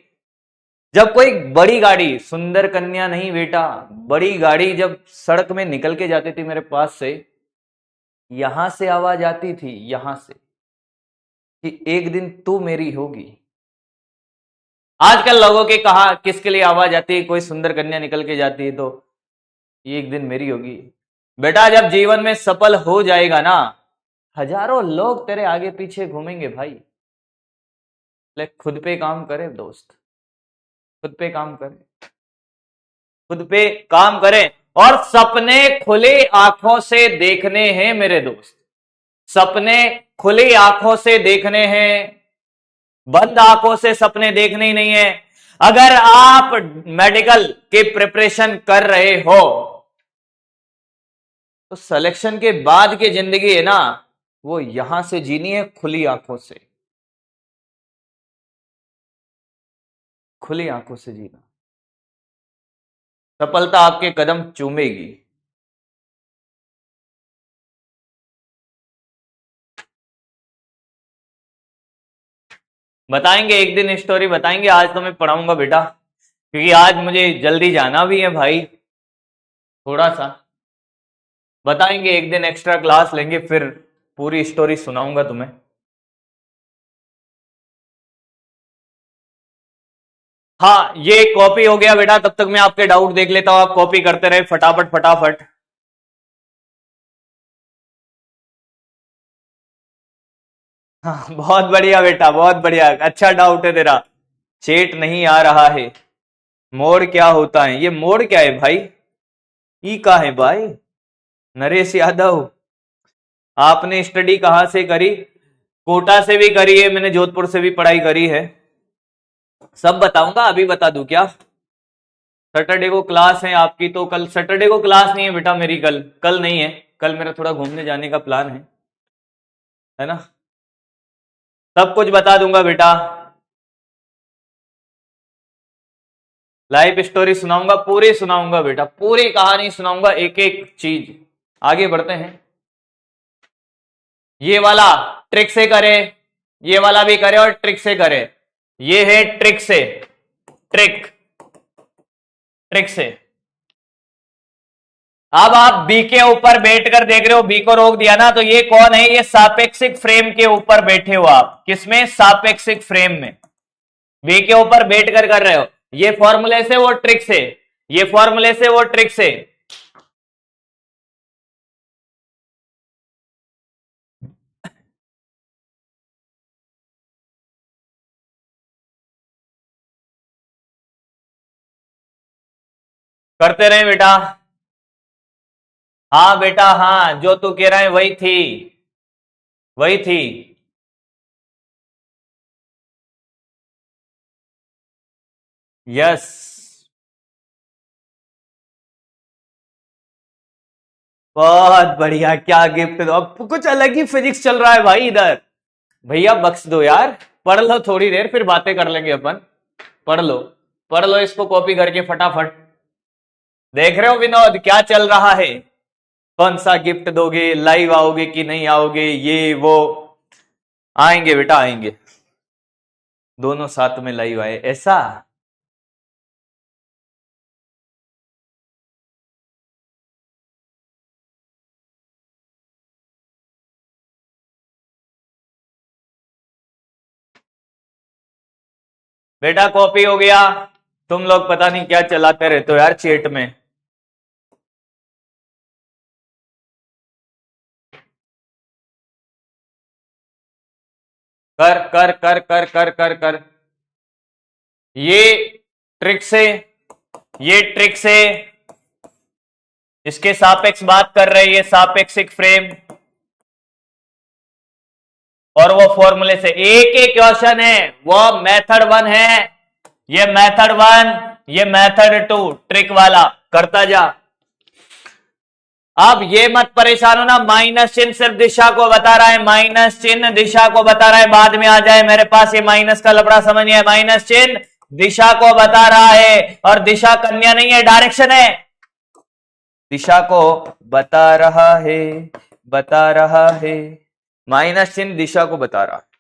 जब कोई बड़ी गाड़ी, सुंदर कन्या नहीं बेटा, बड़ी गाड़ी जब सड़क में निकल के जाती थी मेरे पास से, यहां से आवाज आती थी, यहां से, कि एक दिन तू मेरी होगी। आजकल लोगों के कहा किसके लिए आवाज आती है, कोई सुंदर कन्या निकल के जाती है तो ये एक दिन मेरी होगी। बेटा जब जीवन में सफल हो जाएगा ना, हजारों लोग तेरे आगे पीछे घूमेंगे भाई। ले खुद पे काम करे दोस्त, खुद पे काम करे, खुद पे काम करें। और सपने खुली आंखों से देखने हैं मेरे दोस्त, सपने खुली आंखों से देखने हैं, बंद आंखों से सपने देखने ही नहीं है। अगर आप मेडिकल के प्रिपरेशन कर रहे हो तो सिलेक्शन के बाद की जिंदगी है ना, वो यहां से जीनी है खुली आंखों से, खुली आंखों से जीना। सफलता आपके कदम चूमेगी। बताएंगे एक दिन स्टोरी बताएंगे, आज तो मैं पढ़ाऊंगा बेटा, क्योंकि आज मुझे जल्दी जाना भी है भाई। थोड़ा सा बताएंगे एक दिन, एक्स्ट्रा क्लास लेंगे, फिर पूरी स्टोरी सुनाऊंगा तुम्हें। हाँ ये कॉपी हो गया बेटा, तब तक मैं आपके डाउट देख लेता हूं, आप कॉपी करते रहे फटाफट फटाफट। हाँ बहुत बढ़िया बेटा, बहुत बढ़िया, अच्छा डाउट है तेरा। चेट नहीं आ रहा है, मोड़ क्या होता है? ये मोड़ क्या है भाई? ई का है भाई? नरेश यादव, आपने स्टडी कहां से करी? कोटा से भी करी है मैंने, जोधपुर से भी पढ़ाई करी है। सब बताऊंगा, अभी बता दूं क्या? सैटरडे को क्लास है आपकी, तो कल सैटरडे को क्लास नहीं है बेटा मेरी, कल कल नहीं है, कल मेरा थोड़ा घूमने जाने का प्लान है ना। सब कुछ बता दूंगा बेटा, लाइफ स्टोरी सुनाऊंगा, पूरी सुनाऊंगा बेटा, पूरी कहानी सुनाऊंगा, एक एक चीज। आगे बढ़ते हैं। ये वाला ट्रिक से करे, ये वाला भी करे और ट्रिक से करे। ये है ट्रिक से, ट्रिक, ट्रिक से। अब आप बी के ऊपर बैठकर देख रहे हो, बी को रोक दिया ना, तो ये कौन है? ये सापेक्षिक फ्रेम के ऊपर बैठे हो आप। किसमें? सापेक्षिक फ्रेम में, बी के ऊपर बैठकर कर रहे हो। ये फॉर्मूले से वो ट्रिक से, ये फॉर्मूले से वो ट्रिक से। करते रहे बेटा। हाँ बेटा हाँ, जो तू कह रहा है वही थी, वही थी। यस, बहुत बढ़िया, क्या गिफ्ट दो, अब कुछ अलग ही फिजिक्स चल रहा है भाई इधर। भैया बख्श दो यार, पढ़ लो थोड़ी देर, फिर बातें कर लेंगे अपन। पढ़ लो, पढ़ लो इसको कॉपी करके फटाफट। देख रहे हो विनोद क्या चल रहा है? कौन सा गिफ्ट दोगे, लाइव आओगे कि नहीं आओगे, ये वो। आएंगे बेटा आएंगे, दोनों साथ में लाइव आए ऐसा। बेटा कॉपी हो गया, तुम लोग पता नहीं क्या चलाते रहते हो यार चैट में। कर कर कर कर कर कर कर। ये ट्रिक से, ये ट्रिक से, इसके सापेक्ष बात कर रहे हैं, ये सापेक्षिक फ्रेम, और वो फॉर्मूले से। एक एक क्वेश्चन है, वो मेथड 1 है, ये मेथड 1, ये मेथड 2, ट्रिक वाला करता जा। अब ये मत परेशान होना, माइनस चिन्ह सिर्फ दिशा को बता रहा है, माइनस चिन्ह दिशा को बता रहा है, बाद में आ जाए मेरे पास, ये माइनस का लफड़ा समझ नहीं है। माइनस चिन्ह दिशा को बता रहा है, और दिशा कन्या नहीं है, डायरेक्शन है। दिशा को बता रहा है, बता रहा है, माइनस चिन्ह दिशा को बता रहा है।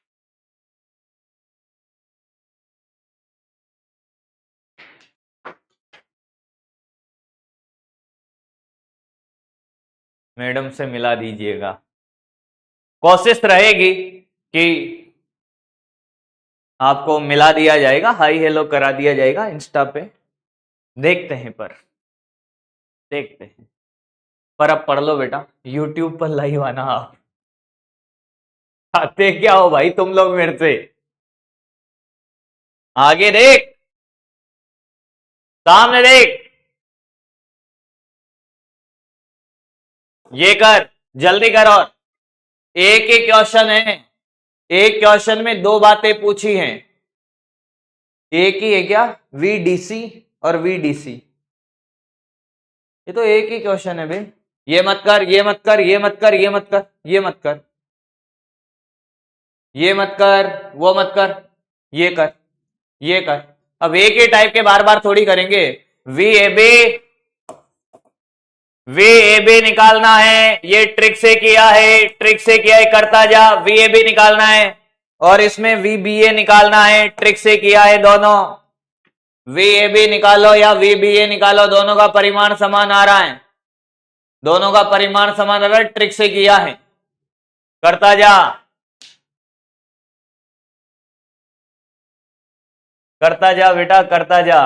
मैडम से मिला दीजिएगा, कोशिश रहेगी कि आपको मिला दिया जाएगा, हाई हेलो करा दिया जाएगा इंस्टा पे। देखते हैं, पर देखते हैं। पर अब पढ़ लो बेटा, यूट्यूब पर लाइव आना आप। आते क्या हो भाई तुम लोग मेरे से? आगे देख, सामने देख, ये कर, जल्दी कर। और एक ही क्वेश्चन है, एक क्वेश्चन में दो बातें पूछी हैं। एक ही है क्या? वीडीसी और वीडीसी, ये तो एक ही क्वेश्चन है भाई। ये मत कर, ये मत कर, ये मत कर, ये मत कर, ये मत कर, ये मत कर, वो मत कर, ये कर, ये कर। अब एक ही टाइप के बार बार थोड़ी करेंगे। V A B, V A B निकालना है, ये ट्रिक से किया है, ट्रिक से किया है, करता जा। वी ए बी निकालना है और इसमें वी बी ए निकालना है, ट्रिक से किया है दोनों। वी ए बी निकालो या वी बी ए निकालो, दोनों का परिमाण समान आ रहा है, दोनों का परिमाण समान आ रहा है, ट्रिक से किया है, करता जा, करता जा बेटा, करता जा।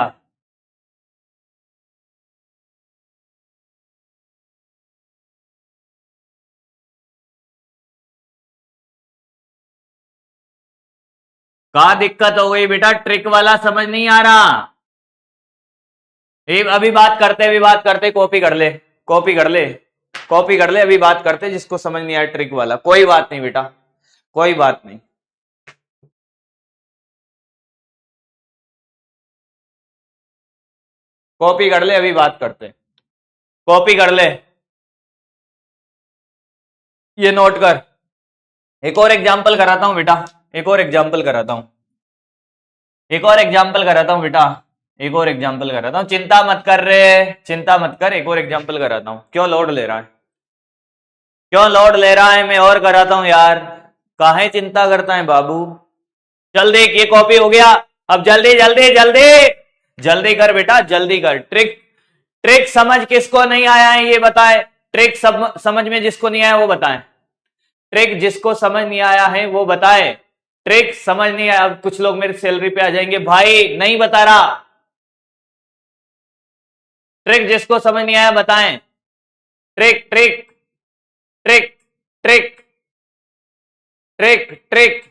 कहां दिक्कत हो गई बेटा? ट्रिक वाला समझ नहीं आ रहा? अभी बात करते, अभी बात करते, कॉपी कर ले, कॉपी कर ले, कॉपी कर ले, अभी बात करते। जिसको समझ नहीं आया ट्रिक वाला, कोई बात नहीं बेटा, कोई बात नहीं। कॉपी कर ले, अभी बात करते, कॉपी कर ले, ये नोट कर। एक और एग्जाम्पल कराता हूं बेटा, एक और एग्जाम्पल कराता हूं, एक और एग्जाम्पल कराता हूं बेटा, एक और एग्जाम्पल कराता हूं। चिंता मत कर रहे, चिंता मत कर, एक और एग्जाम्पल कराता हूं। क्यों लोड ले रहा है, क्यों लोड ले रहा है? मैं और कराता हूं यार, काहे चिंता करता है बाबू। चल देख, ये कॉपी हो गया। अब जल्दी जल्दी जल्दी जल्दी कर बेटा, जल्दी कर। ट्रिक, ट्रिक समझ किसको नहीं आया है ये बताए? ट्रिक समझ में जिसको नहीं आया वो बताए। ट्रिक जिसको समझ नहीं आया है वो बताए। ट्रिक समझ नहीं आया। अब कुछ लोग मेरी सैलरी पे आ जाएंगे, भाई नहीं बता रहा। ट्रिक जिसको समझ नहीं आया बताएं। Trick trick trick trick trick trick,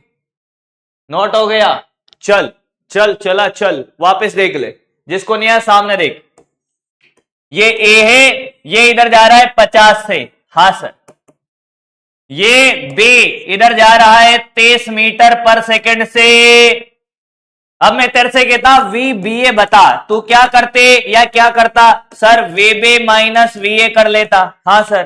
note हो गया? चल चल चला, चल वापस देख ले, जिसको नहीं आया सामने देख। ये ए है, ये इधर जा रहा है 50 से, हाँ सर। ये बी इधर जा रहा है 23 मीटर पर सेकंड से। अब मैं तेरे से कहता वी बी ए बता, तू क्या करते या क्या करता? Sir V B minus V A कर लेता। हाँ सर,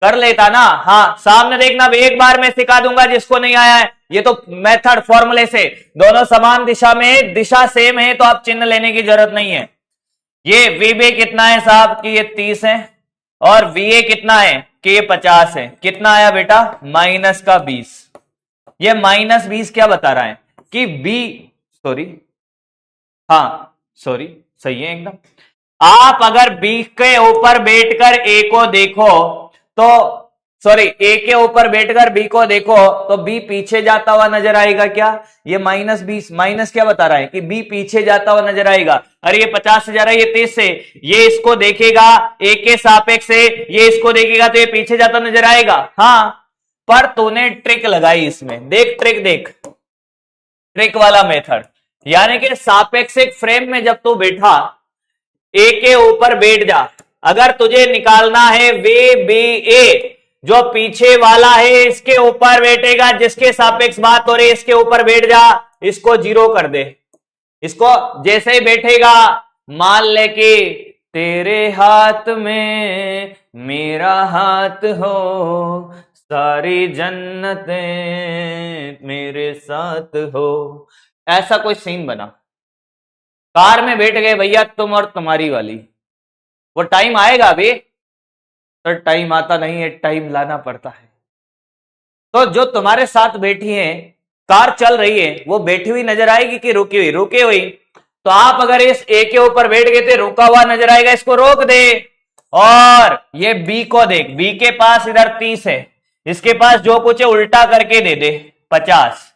कर लेता ना। हाँ, सामने देखना, एक बार मैं सिखा दूंगा जिसको नहीं आया है। ये तो मेथड फॉर्मूले से, दोनों समान दिशा में, दिशा सेम है तो आप चिन्ह लेने की जरूरत नहीं है। ये वी बी कितना है साहब कि ये 30 है, और वी ए कितना है कि ये 50 है। कितना आया बेटा? माइनस का 20। ये माइनस 20 क्या बता रहा है कि बी, सॉरी, हाँ सॉरी, सही है एकदम। आप अगर बी के ऊपर बैठकर ए को देखो तो, सॉरी, ए के ऊपर बैठकर बी को देखो तो बी पीछे जाता हुआ नजर आएगा क्या? ये माइनस 20, माइनस क्या बता रहा है कि बी पीछे जाता हुआ नजर आएगा। अरे ये 50 से जा रहा है, ये 30 से, ये इसको देखेगा ए के सापेक्ष से, ये इसको देखेगा तो ये पीछे जाता नजर आएगा। हाँ, पर तूने ट्रिक लगाई इसमें, देख ट्रिक देख, ट्रिक वाला मेथड। यानी कि सापेक्षिक फ्रेम में जब तू बैठा, ए के ऊपर बैठ जा, अगर तुझे निकालना है वी बी ए, जो पीछे वाला है इसके ऊपर बैठेगा, जिसके सापेक्ष बात हो रही है इसके ऊपर बैठ जा, इसको 0 कर दे। इसको जैसे ही बैठेगा, मान ले कि तेरे हाथ में मेरा हाथ हो, सारी जन्नतें मेरे साथ हो, ऐसा कोई सीन बना। कार में बैठ गए भैया तुम और तुम्हारी वाली, वो टाइम आएगा अभी, तो टाइम आता नहीं है, टाइम लाना पड़ता है। तो जो तुम्हारे साथ बैठी है, कार चल रही है, वो बैठी हुई नजर आएगी कि रुकी हुई? रुकी हुई। तो आप अगर इस ए के ऊपर बैठ गए थे, रुका हुआ नजर आएगा, इसको रोक दे। और ये बी को देख, बी के पास इधर 30 है, इसके पास जो कुछ है उल्टा करके दे दे 50।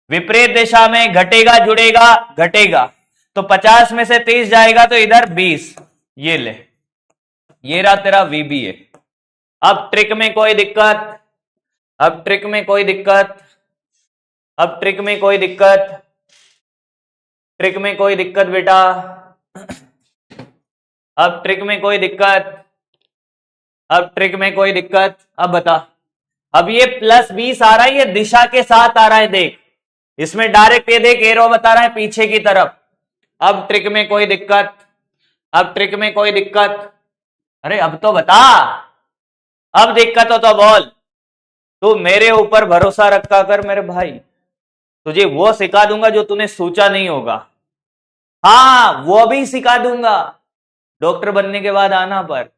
विपरीत दिशा में घटेगा जुड़ेगा घटेगा, तो 50 में से 30 जाएगा तो इधर 20। ये ले, ये रहा तेरा VB है। अब ट्रिक में कोई दिक्कत, अब ट्रिक में कोई दिक्कत, अब ट्रिक में कोई दिक्कत, ट्रिक में कोई दिक्कत बेटा, अब ट्रिक में कोई दिक्कत, अब ट्रिक में कोई दिक्कत। अब बता, अब ये +20 आ रहा है, ये दिशा के साथ आ रहा है, देख इसमें डायरेक्ट ये देख एरो बता रहा है पीछे की तरफ। अब ट्रिक में कोई दिक्कत, अब ट्रिक में कोई दिक्कत, अरे अब तो बता, अब दिक्कत हो तो बोल। तू मेरे ऊपर भरोसा रखा कर मेरे भाई, तुझे वो सिखा दूंगा जो तूने सोचा नहीं होगा। हाँ वो भी सिखा दूंगा डॉक्टर बनने के बाद आना पर।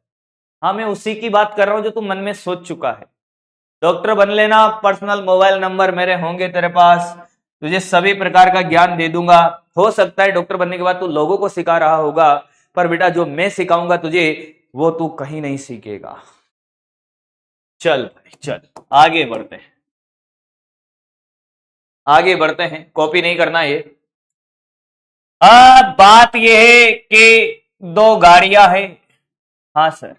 हाँ मैं उसी की बात कर रहा हूं जो तू मन में सोच चुका है। डॉक्टर बन लेना, पर्सनल मोबाइल नंबर मेरे होंगे तेरे पास, तुझे सभी प्रकार का ज्ञान दे दूंगा। हो सकता है डॉक्टर बनने के बाद तू लोगों को सिखा रहा होगा, पर बेटा जो मैं सिखाऊंगा तुझे वो तू कहीं नहीं सीखेगा। चल भाई चल आगे बढ़ते हैं, आगे बढ़ते हैं, कॉपी नहीं करना ये। अब बात यह है कि 2 गाड़ियां हैं। हाँ सर,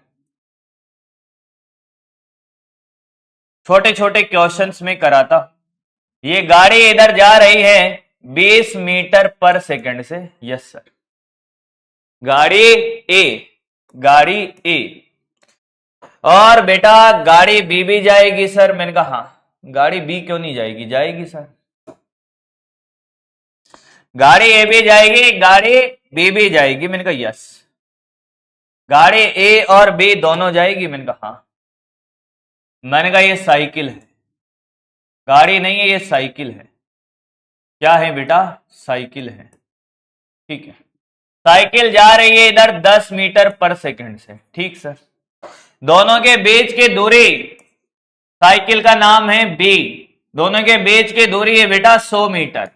छोटे छोटे क्वेश्चंस में कराता। ये गाड़ी इधर जा रही है 20 मीटर पर सेकंड से। यस सर, गाड़ी ए, गाड़ी ए, और बेटा गाड़ी बी भी जाएगी सर। मैंने कहा हाँ, गाड़ी बी क्यों नहीं जाएगी, जाएगी सर। गाड़ी ए भी जाएगी, गाड़ी बी भी जाएगी। मैंने कहा यस। गाड़ी ए और बी दोनों जाएगी। मैंने कहा हाँ। मैंने कहा ये साइकिल है, गाड़ी नहीं है, ये साइकिल है। क्या है बेटा, साइकिल है। ठीक है, साइकिल जा रही है इधर 10 मीटर पर सेकंड से। ठीक सर, दोनों के बीच की दूरी, साइकिल का नाम है बी, दोनों के बीच की दूरी है बेटा 100 मीटर।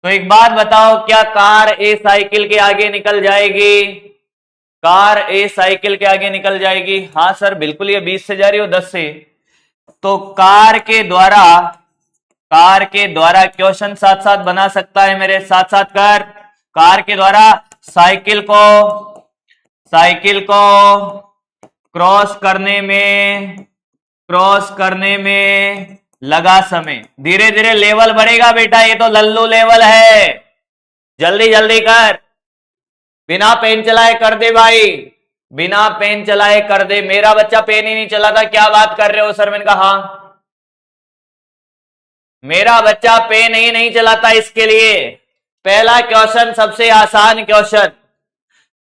तो एक बात बताओ, क्या कार ए साइकिल के आगे निकल जाएगी? कार ए साइकिल के आगे निकल जाएगी? हाँ सर बिल्कुल, ये 20 से जा रही हो 10 से। तो कार के द्वारा क्वेश्चन साथ साथ बना सकता है मेरे, साथ साथ कर। कार के द्वारा साइकिल को क्रॉस करने में लगा समय। धीरे धीरे लेवल बढ़ेगा बेटा, ये तो लल्लू लेवल है। जल्दी जल्दी कर, बिना पेन चलाए कर दे भाई, बिना पेन चलाए कर दे। मेरा बच्चा पेन ही नहीं चलाता, क्या बात कर रहे हो सर? मैंने कहा हाँ, मेरा बच्चा पेन ही नहीं चलाता। इसके लिए पहला क्वेश्चन सबसे आसान क्वेश्चन,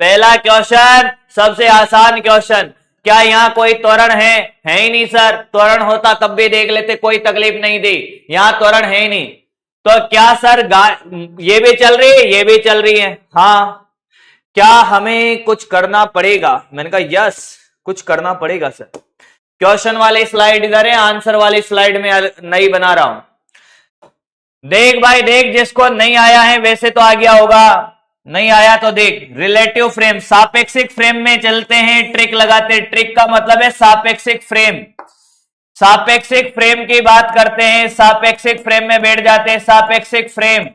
पहला क्वेश्चन सबसे आसान क्वेश्चन। क्या यहाँ कोई त्वरण है? है ही नहीं सर। त्वरण होता तब भी देख लेते, कोई तकलीफ नहीं थी। यहाँ त्वरण है ही नहीं। तो क्या सर ये भी चल रही है, ये भी चल रही है? हाँ। क्या हमें कुछ करना पड़ेगा? मैंने कहा यस, कुछ करना पड़ेगा सर। क्वेश्चन वाली स्लाइड इधर है, आंसर वाली स्लाइड में नहीं बना रहा हूं। देख भाई देख, जिसको नहीं आया है वैसे तो आ गया होगा, नहीं आया तो देख। रिलेटिव फ्रेम, सापेक्षिक फ्रेम में चलते हैं, ट्रिक लगाते। ट्रिक का मतलब है सापेक्षिक फ्रेम। सापेक्षिक फ्रेम की बात करते हैं, सापेक्षिक फ्रेम में बैठ जाते हैं। सापेक्षिक फ्रेम,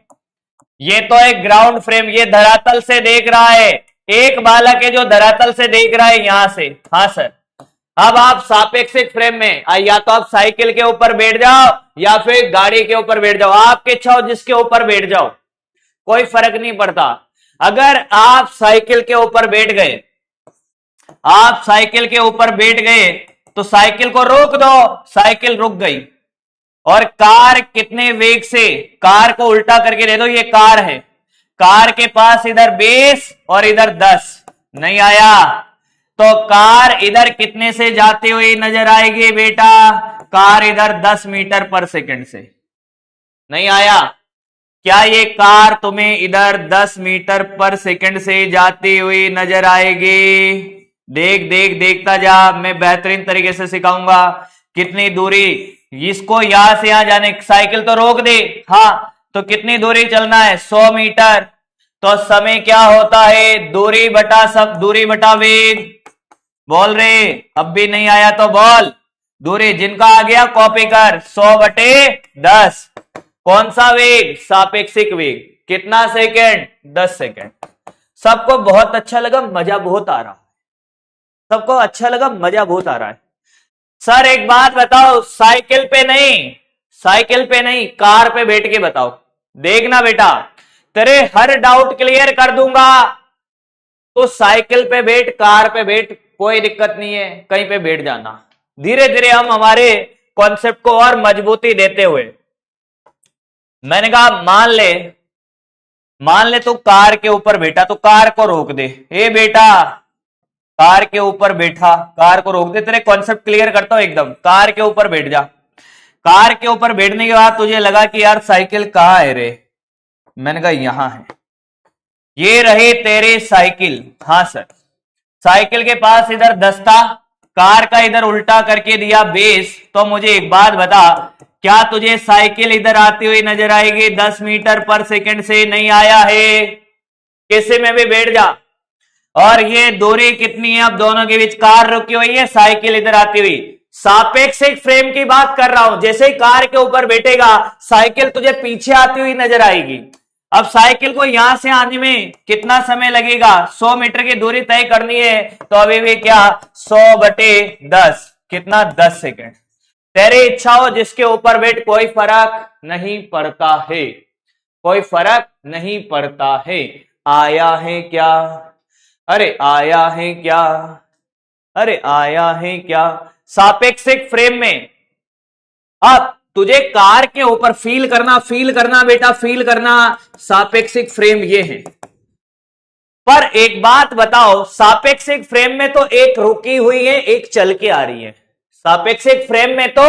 ये तो एक ग्राउंड फ्रेम, ये धरातल से देख रहा है। एक बालक है जो धरातल से देख रहा है यहां से। हाँ सर। अब आप सापेक्षिक फ्रेम में या तो आप साइकिल के ऊपर बैठ जाओ या फिर गाड़ी के ऊपर बैठ जाओ, आपकी इच्छा हो जिसके ऊपर बैठ जाओ, कोई फर्क नहीं पड़ता। अगर आप साइकिल के ऊपर बैठ गए, आप साइकिल के ऊपर बैठ गए तो साइकिल को रोक दो, साइकिल रुक गई। और कार कितने वेग से, कार को उल्टा करके दे दो, ये कार है, कार के पास इधर 20 और इधर 10। नहीं आया तो कार इधर कितने से जाते हुए नजर आएगी बेटा? कार इधर 10 मीटर पर सेकंड से। नहीं आया? क्या ये कार तुम्हें इधर 10 मीटर पर सेकंड से जाती हुई नजर आएगी? देख देख, देखता जा, मैं बेहतरीन तरीके से सिखाऊंगा। कितनी दूरी, इसको यहां से यहां जाने, साइकिल तो रोक दे। हाँ, तो कितनी दूरी चलना है? 100 मीटर। तो समय क्या होता है? दूरी बटा वेग। बोल रे, अब भी नहीं आया तो बोल। दूरी, जिनका आ गया कॉपी कर। 100/10। कौन सा वेग? सापेक्षिक वेग। कितना सेकंड? 10 सेकंड। सबको बहुत अच्छा लगा, मजा बहुत आ रहा। सबको अच्छा लगा, मजा बहुत आ रहा है। सर एक बात बताओ, साइकिल पे नहीं कार पे बैठ के बताओ। देखना बेटा, तेरे हर डाउट क्लियर कर दूंगा। तो साइकिल पे बैठ, कार पे बैठ, कोई दिक्कत नहीं है, कहीं पे बैठ जाना। धीरे धीरे हम हमारे कॉन्सेप्ट को और मजबूती देते हुए, मैंने कहा मान ले तू कार के ऊपर बैठा, तो कार को रोक दे। ए बेटा, कार के ऊपर बैठा, कार को रोक दे, तेरे कॉन्सेप्ट क्लियर करता हूं एकदम। कार के ऊपर बैठ जा। कार के ऊपर बैठने के बाद तुझे लगा कि यार साइकिल कहाँ है रे, मैंने कहा यहां है। ये रहे तेरे साइकिल। हाँ सर, साइकिल के पास इधर दस्ता, कार का इधर उल्टा करके दिया बेस। तो मुझे एक बात बता, क्या तुझे साइकिल इधर आती हुई नजर आएगी 10 मीटर पर सेकंड से? नहीं आया है, किसी में भी बैठ जा। और ये दूरी कितनी है अब दोनों के बीच? कार रुकी हुई है, साइकिल इधर आती हुई। सापेक्षिक फ्रेम की बात कर रहा हूं। जैसे ही कार के ऊपर बैठेगा, साइकिल तुझे पीछे आती हुई नजर आएगी। अब साइकिल को यहां से आने में कितना समय लगेगा? 100 मीटर की दूरी तय करनी है, तो अभी भी क्या 100/10, कितना 10 सेकंड। तेरी इच्छा हो जिसके ऊपर बैठ, कोई फर्क नहीं पड़ता है, कोई फर्क नहीं पड़ता है। आया है क्या? अरे आया है क्या? अरे आया है क्या? सापेक्षिक फ्रेम में अब तुझे कार के ऊपर फील करना बेटा, फील करना। सापेक्षिक फ्रेम ये है। पर एक बात बताओ, सापेक्षिक फ्रेम में तो एक रुकी हुई है, एक चल के आ रही है। सापेक्षिक फ्रेम में तो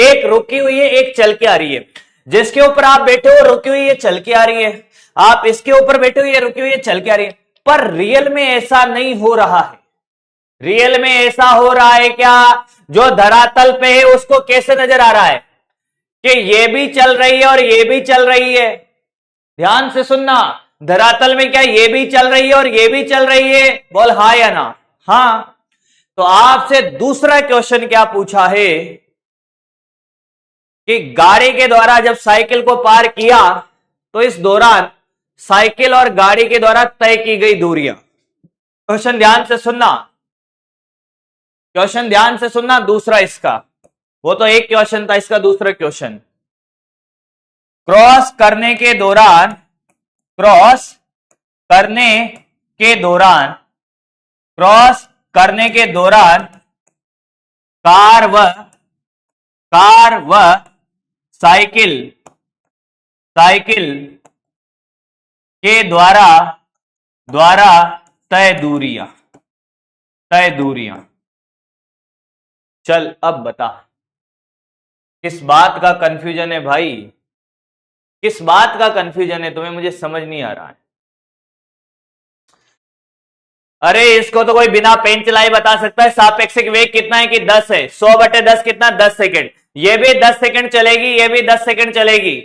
एक रुकी हुई है, एक चल के आ रही है। जिसके ऊपर आप बैठे हो रुकी हुई है, चल के आ रही है। आप इसके ऊपर बैठे हुए, रुकी हुई है, चल के आ रही है। पर रियल में ऐसा नहीं हो रहा है। रियल में ऐसा हो रहा है क्या? जो धरातल पे है उसको कैसे नजर आ रहा है कि ये भी चल रही है और ये भी चल रही है? ध्यान से सुनना, धरातल में क्या ये भी चल रही है और ये भी चल रही है? बोल हाँ या ना। हाँ। तो आपसे दूसरा क्वेश्चन क्या पूछा है कि गाड़ी के द्वारा जब साइकिल को पार किया, तो इस दौरान साइकिल और गाड़ी के द्वारा तय की गई दूरियां। क्वेश्चन ध्यान से सुनना, क्वेश्चन ध्यान से सुनना। दूसरा इसका, वो तो एक क्वेश्चन था, इसका दूसरा क्वेश्चन। क्रॉस करने के दौरान, क्रॉस करने के दौरान, क्रॉस करने के दौरान कार व साइकिल के द्वारा तय दूरियां। चल अब बता, किस बात का कंफ्यूजन है भाई? किस बात का कंफ्यूजन है तुम्हें? मुझे समझ नहीं आ रहा है। अरे इसको तो कोई बिना पेन चलाए बता सकता है। सापेक्षिक वेग कितना है कि 10 है। 100/10 कितना? 10 सेकंड। ये भी 10 सेकंड चलेगी, ये भी 10 सेकंड चलेगी।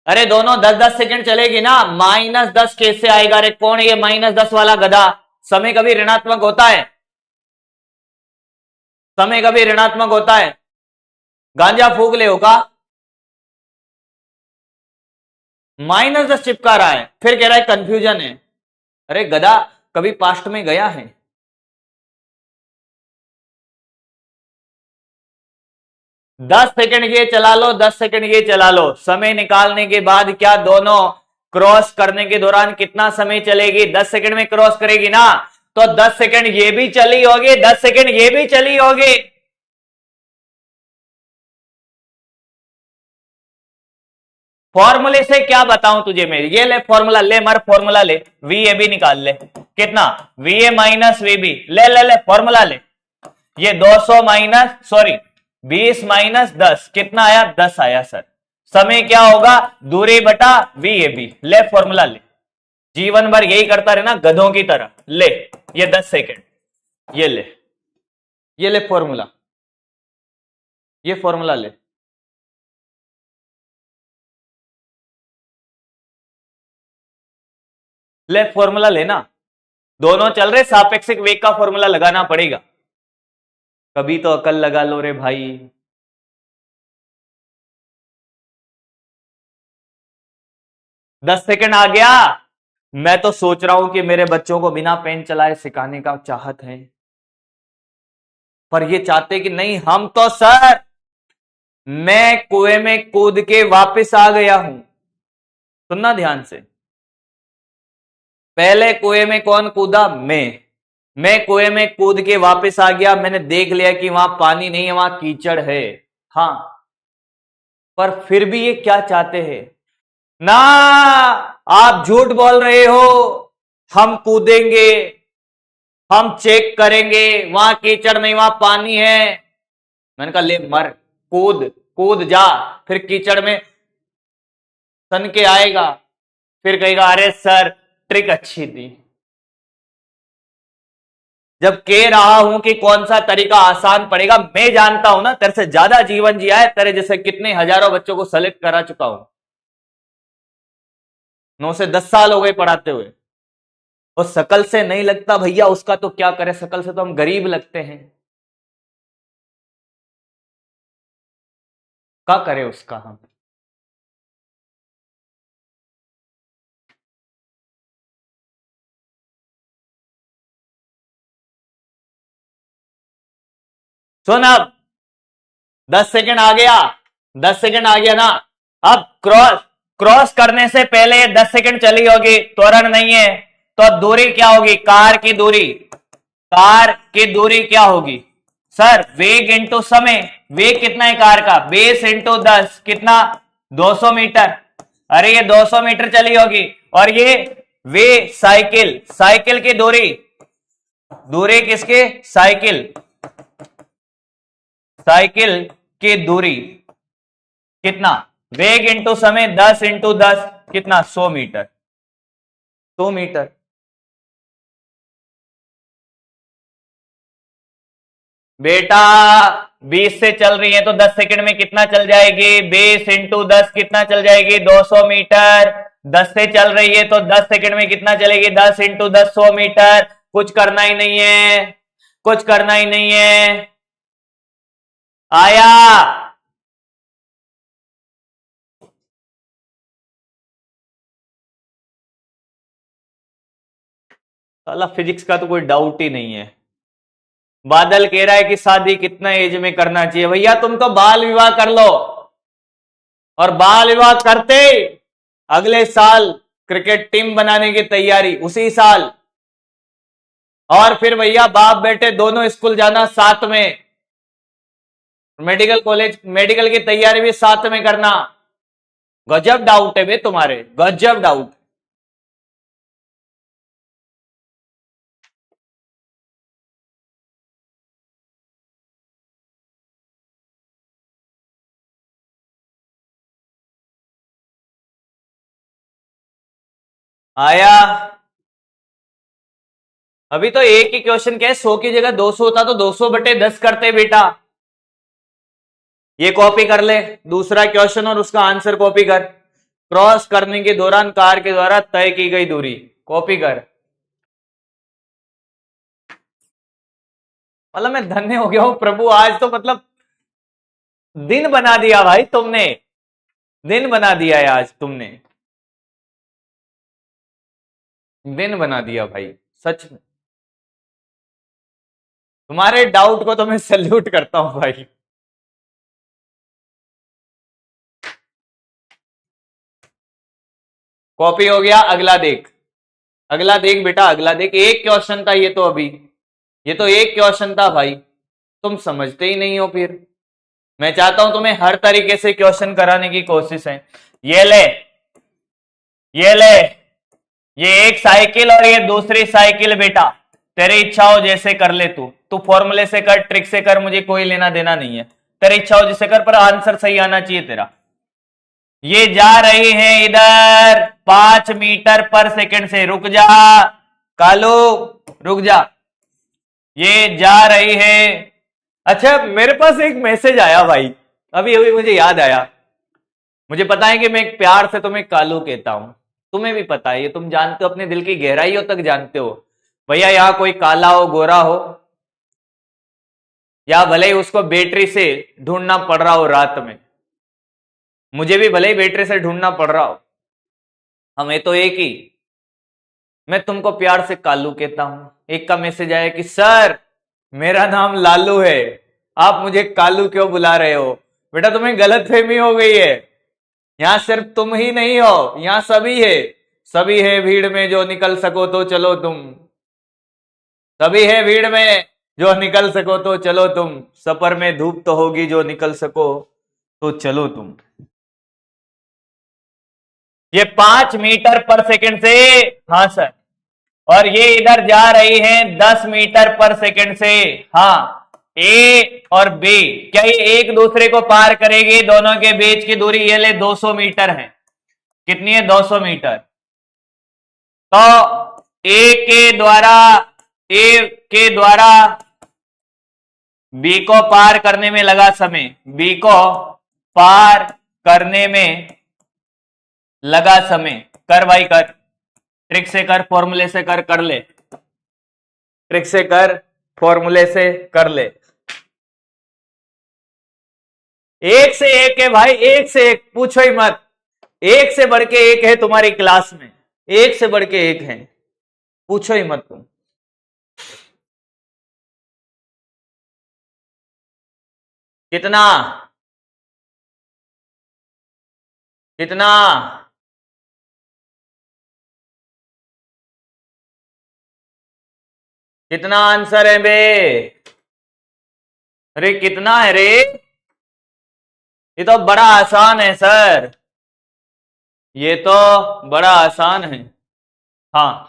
अरे दोनों 10-10 सेकंड चलेगी ना। -10 कैसे आएगा? अरे कौन है ये -10 वाला गधा? समय कभी ऋणात्मक होता है, समय कभी ऋणात्मक होता है। गांजा फूक ले होगा। -10 चिपका रहा है, फिर कह रहा है कंफ्यूजन है। अरे गधा, कभी पास्ट में गया है? दस सेकंड ये चला लो, 10 सेकंड ये चला लो, समय निकालने के बाद क्या दोनों क्रॉस करने के दौरान कितना समय चलेगी? 10 सेकंड में क्रॉस करेगी ना, तो 10 सेकंड ये भी चली होगी, 10 सेकंड ये भी चली होगी। फॉर्मूले से क्या बताऊं तुझे मैं? ये ले फॉर्मूला, ले मर फॉर्मूला ले, वी ए बी निकाल ले। कितना? V A minus V B. ले फॉर्मूला ले। ये 200 माइनस, सॉरी 20 माइनस 10 कितना आया? 10 आया सर। समय क्या होगा? दूरी बटा वी ए बी। ले फॉर्मूला ले। जीवन भर यही करता रहना गधों की तरह। ले ये 10 सेकंड, ये ले फॉर्मूला, ये फॉर्मूला ले। ले फॉर्मूला लेना। दोनों चल रहे, सापेक्षिक वेग का फॉर्मूला लगाना पड़ेगा। कभी तो अकल लगा लो रे भाई। दस सेकंड आ गया, मैं तो सोच रहा हूं कि मेरे बच्चों को बिना पेन चलाए सिखाने का चाहत है, पर ये चाहते कि नहीं, हम तो सर, मैं कुएं में कूद के वापस आ गया हूं। सुनना ध्यान से, पहले कुएं में कौन कूदा? मैं कुएं में कूद के वापस आ गया, मैंने देख लिया कि वहां पानी नहीं है, वहां कीचड़ है। हाँ, पर फिर भी ये क्या चाहते हैं ना, आप झूठ बोल रहे हो, हम कूदेंगे, हम चेक करेंगे, वहां कीचड़ नहीं, वहां पानी है। मैंने कहा ले मर, कूद कूद जा, फिर कीचड़ में सन के आएगा, फिर कहेगा अरे सर ट्रिक अच्छी थी। जब कह रहा हूं कि कौन सा तरीका आसान पड़ेगा, मैं जानता हूं ना, तेरे से ज्यादा जीवन जिया है, तेरे जैसे कितने हजारों बच्चों को सेलेक्ट करा चुका हूं, 9 से 10 साल हो गए पढ़ाते हुए। और शकल से नहीं लगता भैया, उसका तो क्या करे, शकल से तो हम गरीब लगते हैं, क्या करे उसका हम। सुन, अब 10 सेकंड आ गया, 10 सेकंड आ गया ना। अब क्रॉस क्रॉस करने से पहले 10 सेकंड चली होगी, त्वरण नहीं है, तो अब दूरी क्या होगी? कार की दूरी, कार की दूरी क्या होगी सर? वेग इंटू समय। वेग कितना है कार का? 20 इंटू 10 कितना? 200 मीटर। अरे ये 200 मीटर चली होगी। और ये वे साइकिल, साइकिल की दूरी, दूरी किसके? साइकिल, साइकिल की दूरी कितना? वेग इंटू समय, 10 इंटू 10 कितना? 100 मीटर, 100 मीटर। बेटा 20 से चल रही है तो 10 सेकंड में कितना चल जाएगी? 20 इंटू 10 कितना चल जाएगी? 200 मीटर। 10 से चल रही है तो 10 सेकंड में कितना चलेगी? 10 इंटू 10 100 मीटर। कुछ करना ही नहीं है, कुछ करना ही नहीं है। आया? साला फिजिक्स का तो कोई डाउट ही नहीं है। बादल कह रहा है कि शादी कितना एज में करना चाहिए? भैया तुम तो बाल विवाह कर लो, और बाल विवाह करते अगले साल क्रिकेट टीम बनाने की तैयारी उसी साल, और फिर भैया बाप बेटे दोनों स्कूल जाना साथ में, मेडिकल कॉलेज, मेडिकल की तैयारी भी साथ में करना। गजब डाउट है बे तुम्हारे, गजब डाउट। आया? अभी तो एक ही क्वेश्चन क्या है, 100 की जगह 200 होता तो 200/10 करते बेटा। ये कॉपी कर ले दूसरा क्वेश्चन और उसका आंसर कॉपी कर। क्रॉस करने के दौरान कार के द्वारा तय की गई दूरी, कॉपी कर। मतलब मैं धन्य हो गया हूं प्रभु, आज तो मतलब दिन बना दिया भाई तुमने, दिन बना दिया है आज तुमने, दिन बना दिया भाई सच में। तुम्हारे डाउट को तो मैं सैल्यूट करता हूं भाई। कॉपी हो गया, अगला देख, अगला देख बेटा, अगला देख। एक क्वेश्चन था ये तो, अभी ये तो एक क्वेश्चन था भाई, तुम समझते ही नहीं हो। फिर मैं चाहता हूं तुम्हें हर तरीके से क्वेश्चन कराने की कोशिश है। ये ले, ये ले, ये एक साइकिल और ये दूसरी साइकिल बेटा, तेरी इच्छा हो जैसे कर ले, तू फॉर्मूले से कर, ट्रिक से कर, मुझे कोई लेना देना नहीं है। तेरी इच्छा हो जैसे कर, पर आंसर सही आना चाहिए तेरा। ये जा रही है इधर 5 मीटर पर सेकंड से, रुक जा कालू, रुक जा, ये जा रही है। अच्छा मेरे पास एक मैसेज आया भाई, अभी अभी मुझे याद आया। मुझे पता है कि मैं एक प्यार से तुम्हें कालू कहता हूं, तुम्हें भी पता है, ये तुम जानते हो, अपने दिल की गहराइयों तक जानते हो। भैया यहां कोई काला हो, गोरा हो, या भले ही उसको बैटरी से ढूंढना पड़ रहा हो रात में, मुझे भी भले ही बैटरी से ढूंढना पड़ रहा हो, हमें तो एक ही मैं तुमको प्यार से कालू कहता हूं। एक का मैसेज आया कि सर मेरा नाम लालू है, आप मुझे कालू क्यों बुला रहे हो? बेटा तुम्हें गलतफहमी हो गई है। यहां सिर्फ तुम ही नहीं हो, यहां सभी है। सभी है भीड़ में, जो निकल सको तो चलो तुम। सभी है भीड़ में, जो निकल सको तो चलो तुम। सफर में धूप तो होगी, जो निकल सको तो चलो तुम। ये 5 मीटर पर सेकंड से, हाँ सर, और ये इधर जा रही है 10 मीटर पर सेकंड से। हाँ, ए और बी, क्या ये एक दूसरे को पार करेगी? दोनों के बीच की दूरी ये ले 200 मीटर है। कितनी है? 200 मीटर। तो ए के द्वारा बी को पार करने में लगा समय, बी को पार करने में लगा समय। कर भाई कर, ट्रिक से कर, फॉर्मूले से कर, कर ले, ट्रिक से कर, फॉर्मूले से कर ले। एक से एक है भाई, एक से एक, पूछो ही मत। एक से बढ़ के एक है तुम्हारी क्लास में, एक से बढ़ के एक है, पूछो ही मत तुम। कितना कितना? कितना आंसर है बे? अरे कितना है रे? ये तो बड़ा आसान है सर, ये तो बड़ा आसान है। हाँ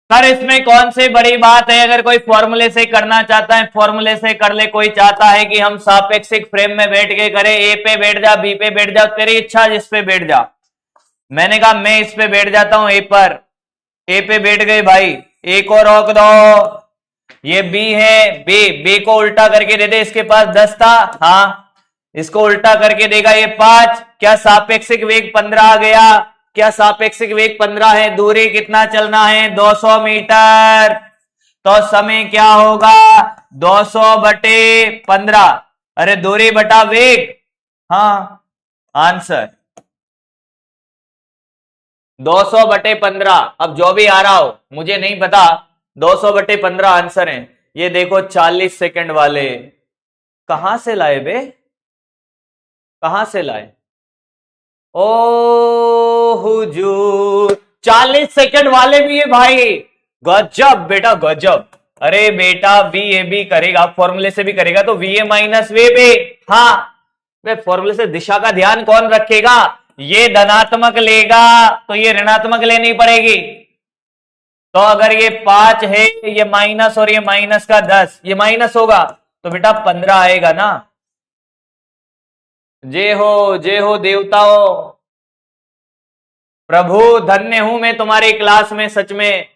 सर, इसमें कौन सी बड़ी बात है? अगर कोई फॉर्मूले से करना चाहता है फॉर्मूले से कर ले। कोई चाहता है कि हम सापेक्षिक फ्रेम में बैठ के करें, ए पे बैठ जा, बी पे बैठ जा, तेरी इच्छा जिस पे बैठ जा। मैंने कहा मैं इस पे बैठ जाता हूं, ए पर। ए पे बैठ गए भाई, ए को रोक दो। ये बी है, बी को उल्टा करके दे दे, इसके पास 10 था, हाँ इसको उल्टा करके देगा ये 5। क्या सापेक्षिक वेग 15 आ गया? क्या सापेक्षिक वेग 15 है? दूरी कितना चलना है? 200 मीटर। तो समय क्या होगा? 200 बटे 15। अरे दूरी बटा वेग, हाँ आंसर 200 बटे 15। अब जो भी आ रहा हो मुझे नहीं पता, 200 बटे 15 आंसर है। ये देखो 40 सेकंड वाले कहां से लाए बे? कहां से लाए? ओ हुजूर, 40 सेकंड वाले भी है भाई, गजब बेटा गजब। अरे बेटा वी ए बी करेगा, फॉर्मूले से भी करेगा तो V A minus V B. हाँ वे फॉर्मूले से दिशा का ध्यान कौन रखेगा? ये धनात्मक लेगा तो ये ऋणात्मक लेनी पड़ेगी। तो अगर ये 5 है, ये माइनस और ये माइनस का 10, ये माइनस होगा तो बेटा 15 आएगा ना। जय हो देवताओं, प्रभु धन्य हूं मैं तुम्हारी क्लास में। सच में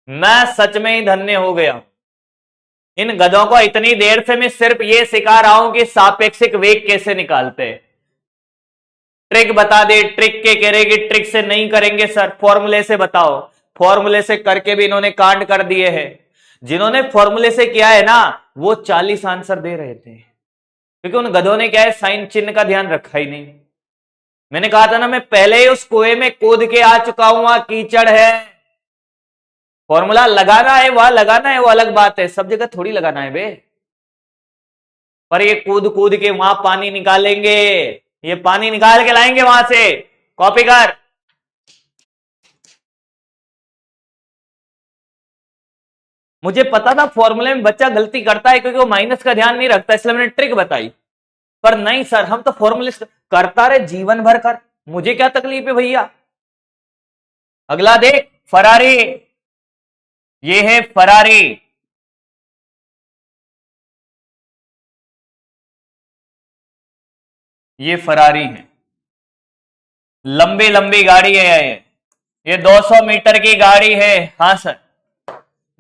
मैं सच में ही धन्य हो गया। इन गधों को इतनी देर से मैं सिर्फ ये सिखा रहा हूं कि सापेक्षिक वेग कैसे निकालते। ट्रिक बता दे, ट्रिक के कह रहे कि ट्रिक से नहीं करेंगे सर, फॉर्मूले से बताओ। फॉर्मूले से करके भी इन्होंने कांड कर दिए हैं। जिन्होंने फॉर्मूले से किया है ना वो 40 आंसर दे रहे थे, क्योंकि उन गधों ने क्या है, साइन चिन्ह का ध्यान रखा ही नहीं। मैंने कहा था ना मैं पहले ही उस कुएं में कूद के आ चुका हूं, वहां कीचड़ है। फॉर्मूला लगाना है वहां लगाना है, वो अलग बात है, सब जगह थोड़ी लगाना है बे। पर ये कूद कूद के वहां पानी निकालेंगे, ये पानी निकाल के लाएंगे वहां से। कॉपी कर। मुझे पता था फॉर्मूले में बच्चा गलती करता है क्योंकि वो माइनस का ध्यान नहीं रखता, इसलिए मैंने ट्रिक बताई। पर नहीं सर, हम तो फॉर्मूले करता रहे जीवन भर कर, मुझे क्या तकलीफ है भैया। अगला देख, फरारी। ये है फरारी, ये फरारी है। लंबी लंबी गाड़ी है ये 200 मीटर की गाड़ी है। हाँ सर,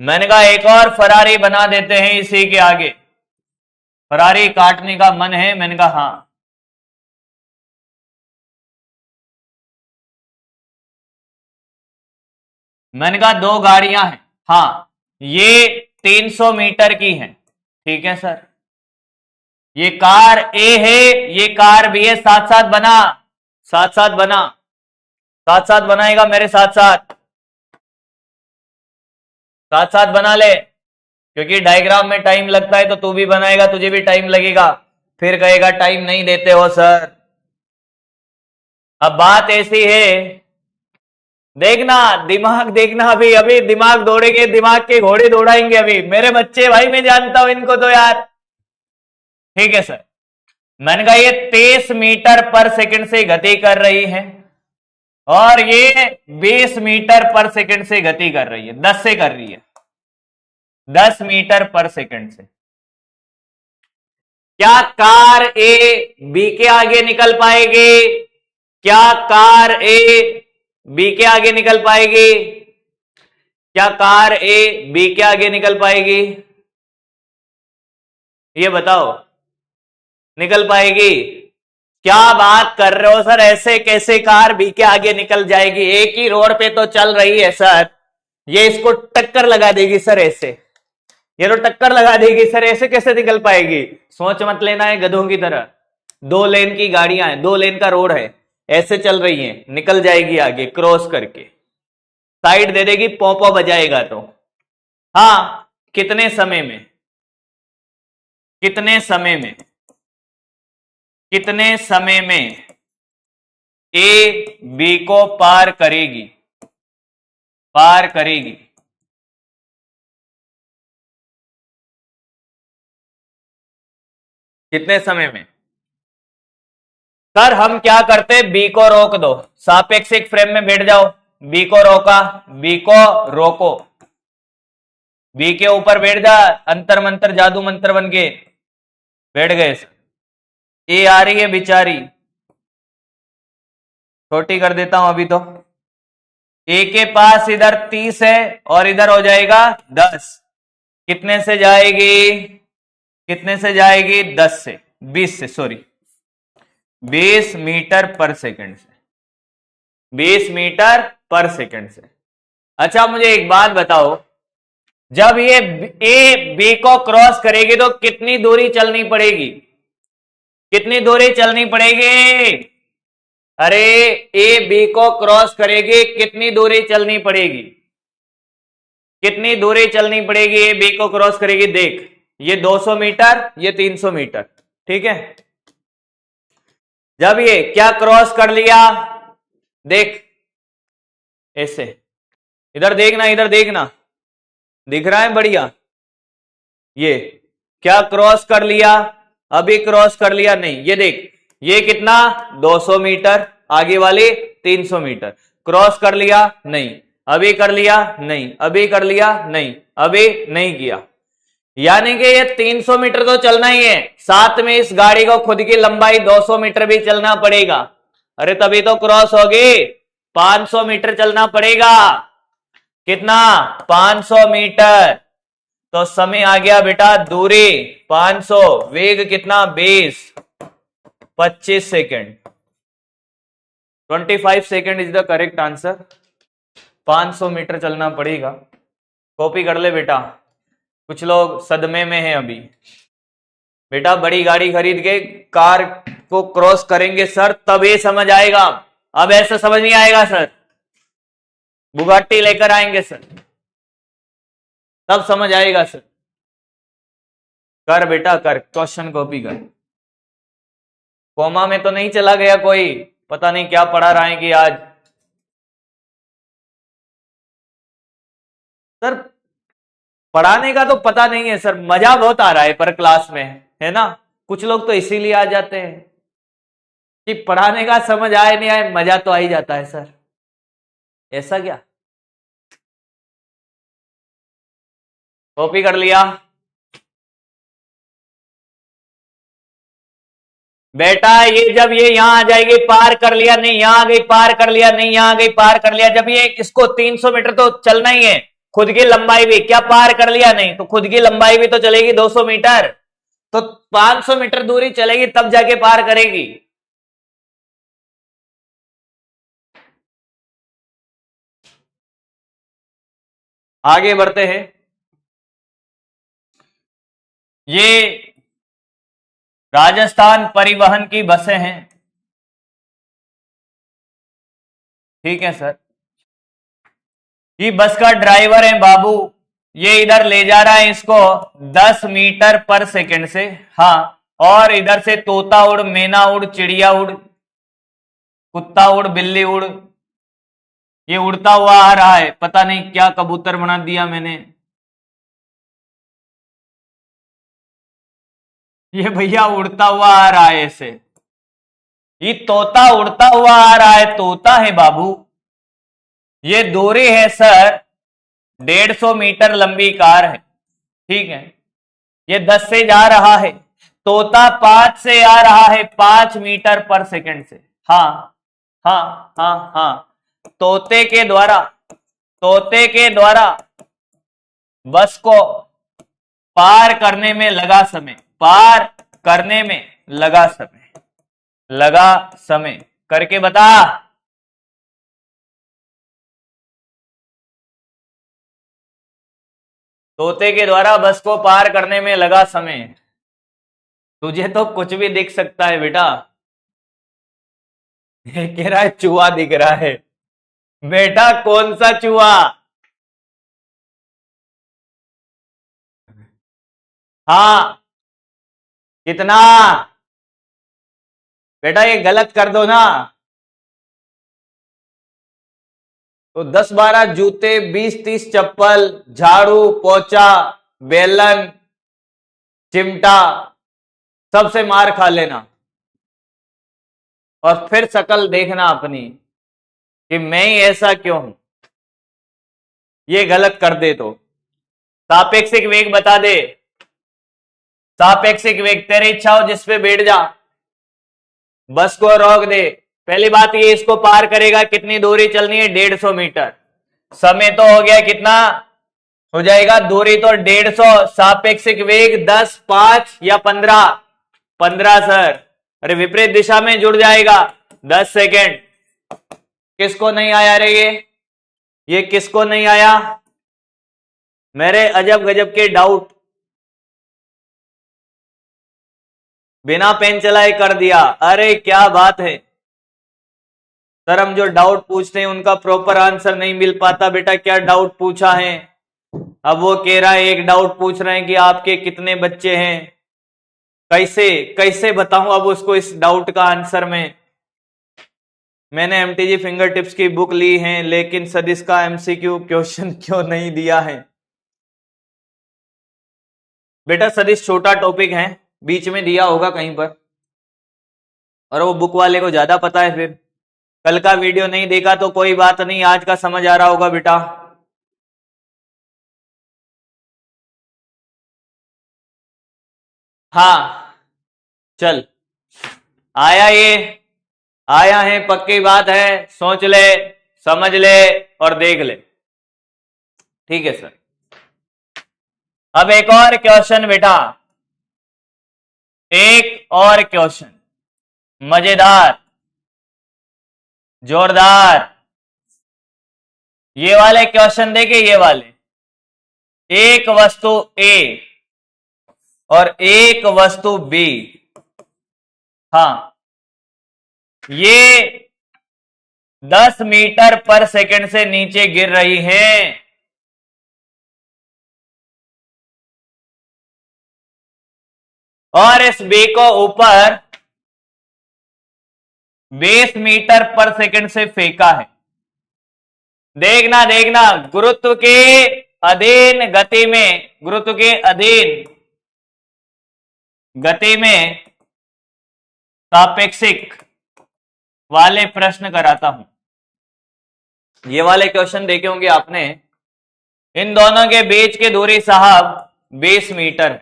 मैंने कहा एक और फरारी बना देते हैं इसी के आगे। फरारी काटने का मन है? मैंने कहा हाँ। मैंने कहा 2 गाड़ियां हैं, हाँ ये 300 मीटर की है, ठीक है सर। ये कार ए है, ये कार बी है, साथ साथ बना, साथ साथ बना। साथ साथ बनाएगा मेरे साथ साथ, साथ साथ बना ले, क्योंकि डायग्राम में टाइम लगता है तो तू भी बनाएगा, तुझे भी टाइम लगेगा, फिर कहेगा टाइम नहीं देते हो सर। अब बात ऐसी है, देखना दिमाग देखना, अभी अभी दिमाग दौड़ेंगे, दिमाग के घोड़े दौड़ाएंगे अभी मेरे बच्चे, भाई मैं जानता हूं इनको तो यार। ठीक है सर, मैंने कहा ये 23 मीटर पर सेकंड से गति कर रही है और ये 20 मीटर पर सेकंड से गति कर रही है, 10 से कर रही है, 10 मीटर पर सेकंड से। क्या कार ए बी के आगे निकल पाएगी? क्या कार ए बी के आगे निकल पाएगी? क्या कार ए बी के आगे निकल पाएगी? ये बताओ, निकल पाएगी? क्या बात कर रहे हो सर, ऐसे कैसे कार बी के आगे निकल जाएगी? एक ही रोड पे तो चल रही है सर, ये इसको टक्कर लगा देगी सर, ऐसे ये तो टक्कर लगा देगी सर, ऐसे कैसे निकल पाएगी? सोच मत लेना है गधों की तरह, 2 लेन की गाड़ियां हैं, 2 लेन का रोड है, ऐसे चल रही हैं, निकल जाएगी आगे क्रॉस करके, साइड दे देगी, पोंपो बजाएगा तो। हाँ, कितने समय में, कितने समय में, कितने समय में ए बी को पार करेगी, पार करेगी? कितने समय में? सर हम क्या करते, बी को रोक दो, सापेक्षिक फ्रेम में बैठ जाओ, बी को रोका, बी को रोको, बी के ऊपर बैठ जा, अंतर मंतर जादू मंत्र बन के बैठ गए। ए आ रही है बेचारी, छोटी कर देता हूं अभी तो। ए के पास इधर 30 है और इधर हो जाएगा 10, कितने से जाएगी, कितने से जाएगी? 10 से, 20 से, सॉरी 20 मीटर पर सेकंड से, 20 मीटर पर सेकंड से। अच्छा मुझे एक बात बताओ, जब ये ए बी को क्रॉस करेगी तो कितनी दूरी चलनी पड़ेगी? कितनी दूरी चलनी पड़ेगी? अरे ए बी को क्रॉस करेगी, कितनी दूरी चलनी पड़ेगी? कितनी दूरी चलनी पड़ेगी? ए बी को क्रॉस करेगी, देख ये 200 मीटर, ये 300 मीटर, ठीक है। जब ये क्या क्रॉस कर लिया, देख ऐसे, इधर देखना, इधर देखना, दिख रहा है बढ़िया, ये क्या क्रॉस कर लिया, अभी क्रॉस कर लिया नहीं, ये देख ये कितना 200 मीटर, आगे वाले 300 मीटर, क्रॉस कर लिया नहीं, अभी कर लिया नहीं, अभी कर लिया नहीं, अभी नहीं किया, यानी कि ये 300 मीटर तो चलना ही है, साथ में इस गाड़ी को खुद की लंबाई 200 मीटर भी चलना पड़ेगा। अरे तभी तो क्रॉस होगी, 500 मीटर चलना पड़ेगा। कितना? 500 मीटर। तो समय आ गया बेटा, दूरी 500, वेग कितना 20, 25 second, 25 second is the correct answer. 500 metre चलना पड़ेगा। कॉपी कर ले बेटा, कुछ लोग सदमे में हैं अभी। बेटा बड़ी गाड़ी खरीद के कार को क्रॉस करेंगे सर, तब ये समझ आएगा, अब ऐसा समझ नहीं आएगा सर। बुगाटी लेकर आएंगे सर, तब समझ आएगा सर। कर बेटा कर, क्वेश्चन कॉपी कर। कोमा में तो नहीं चला गया कोई, पता नहीं क्या पढ़ा रहा है कि आज। सर पढ़ाने का तो पता नहीं है सर, मजा बहुत आ रहा है पर क्लास में, है ना। कुछ लोग तो इसीलिए आ जाते हैं कि पढ़ाने का समझ आए नहीं आए, मजा तो आ ही जाता है सर, ऐसा क्या। कॉपी कर लिया बेटा? ये जब ये यहां आ जाएगी, पार कर लिया नहीं, यहां आ गई, पार कर लिया नहीं, यहां आ गई, पार कर लिया। जब ये इसको 300 मीटर तो चलना ही है, खुद की लंबाई भी क्या पार कर लिया नहीं, तो खुद की लंबाई भी तो चलेगी 200 मीटर, तो 500 मीटर दूरी चलेगी तब जाके पार करेगी। आगे बढ़ते हैं। ये राजस्थान परिवहन की बसें हैं। ठीक है सर। ये बस का ड्राइवर है बाबू, ये इधर ले जा रहा है इसको 10 मीटर पर सेकंड से। हाँ, और इधर से तोता उड़, मैना उड़, चिड़िया उड़, कुत्ता उड़, बिल्ली उड़, ये उड़ता हुआ आ रहा है। पता नहीं क्या कबूतर बना दिया मैंने। ये भैया उड़ता हुआ आ रहा है ऐसे। ये तोता उड़ता हुआ आ रहा है, तोता है बाबू। ये दूरी है सर 150 मीटर लंबी कार है, ठीक है। ये 10 से जा रहा है, तोता 5 से आ रहा है 5 मीटर पर सेकंड से। हाँ हाँ हाँ हाँ, तोते के द्वारा बस को पार करने में लगा समय, पार करने में लगा समय करके बता। तोते के द्वारा बस को पार करने में लगा समय। तुझे तो कुछ भी दिख सकता है बेटा। ये कह रहा है चूहा दिख रहा है। बेटा कौन सा चूहा? हाँ, कितना? बेटा ये गलत कर दो ना तो 10-12 जूते, 20-30 चप्पल, झाड़ू, पोछा, बेलन, चिमटा, सबसे मार खा लेना और फिर शकल देखना अपनी कि मैं ही ऐसा क्यों हूं। ये गलत कर दे तो सापेक्षिक वेग बता दे। सापेक्षिक वेग तेरी इच्छा हो जिस पे बैठ जा, बस को रोक दे। पहली बात ये, इसको पार करेगा, कितनी दूरी चलनी है? 150 मीटर। समय तो हो गया कितना हो जाएगा? दूरी तो 150, सापेक्षिक वेग 10, 5 या 15? 15 सर। अरे विपरीत दिशा में जुड़ जाएगा। 10 सेकेंड। किसको नहीं आया रे ये किसको नहीं आया? मेरे अजब गजब के डाउट बिना पेन चलाए कर दिया। अरे क्या बात है सर, हम जो डाउट पूछते हैं उनका प्रॉपर आंसर नहीं मिल पाता। बेटा क्या डाउट पूछा है? अब वो कह रहा है, एक डाउट पूछ रहे हैं कि आपके कितने बच्चे हैं। कैसे कैसे बताऊं अब उसको इस डाउट का आंसर में? मैंने एमटीजी फिंगर टिप्स की बुक ली है, लेकिन सदिश का एमसीक्यू क्वेश्चन क्यों नहीं दिया है? बेटा सदिश छोटा टॉपिक है, बीच में दिया होगा कहीं पर, और वो बुक वाले को ज्यादा पता है। फिर कल का वीडियो नहीं देखा तो कोई बात नहीं, आज का समझ आ रहा होगा बेटा। हाँ चल, आया ये, आया है, पक्की बात है। सोच ले, समझ ले और देख ले। ठीक है सर। अब एक और क्वेश्चन बेटा, एक और क्वेश्चन मजेदार, जोरदार। ये वाले क्वेश्चन देखे, ये वाले, एक वस्तु ए और एक वस्तु बी, हाँ, ये 10 मीटर पर सेकंड से नीचे गिर रही हैं। और इस बी को ऊपर 20 मीटर पर सेकंड से फेंका है। देखना देखना, गुरुत्व के अधीन गति में, गुरुत्व के अधीन गति में सापेक्षिक वाले प्रश्न कराता हूं। ये वाले क्वेश्चन देखे होंगे आपने। इन दोनों के बीच की दूरी साहब 20 मीटर।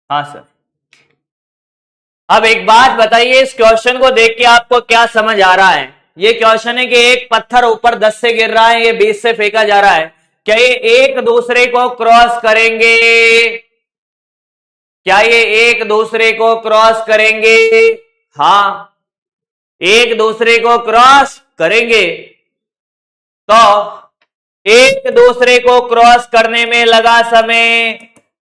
हाँ सर। अब एक बात बताइए, इस क्वेश्चन को देख के आपको क्या समझ आ रहा है? ये क्वेश्चन है कि एक पत्थर ऊपर 10 से गिर रहा है, ये 20 से फेंका जा रहा है। क्या ये एक दूसरे को क्रॉस करेंगे? क्या ये एक दूसरे को क्रॉस करेंगे? हाँ, एक दूसरे को क्रॉस करेंगे। तो एक दूसरे को क्रॉस करने में लगा समय,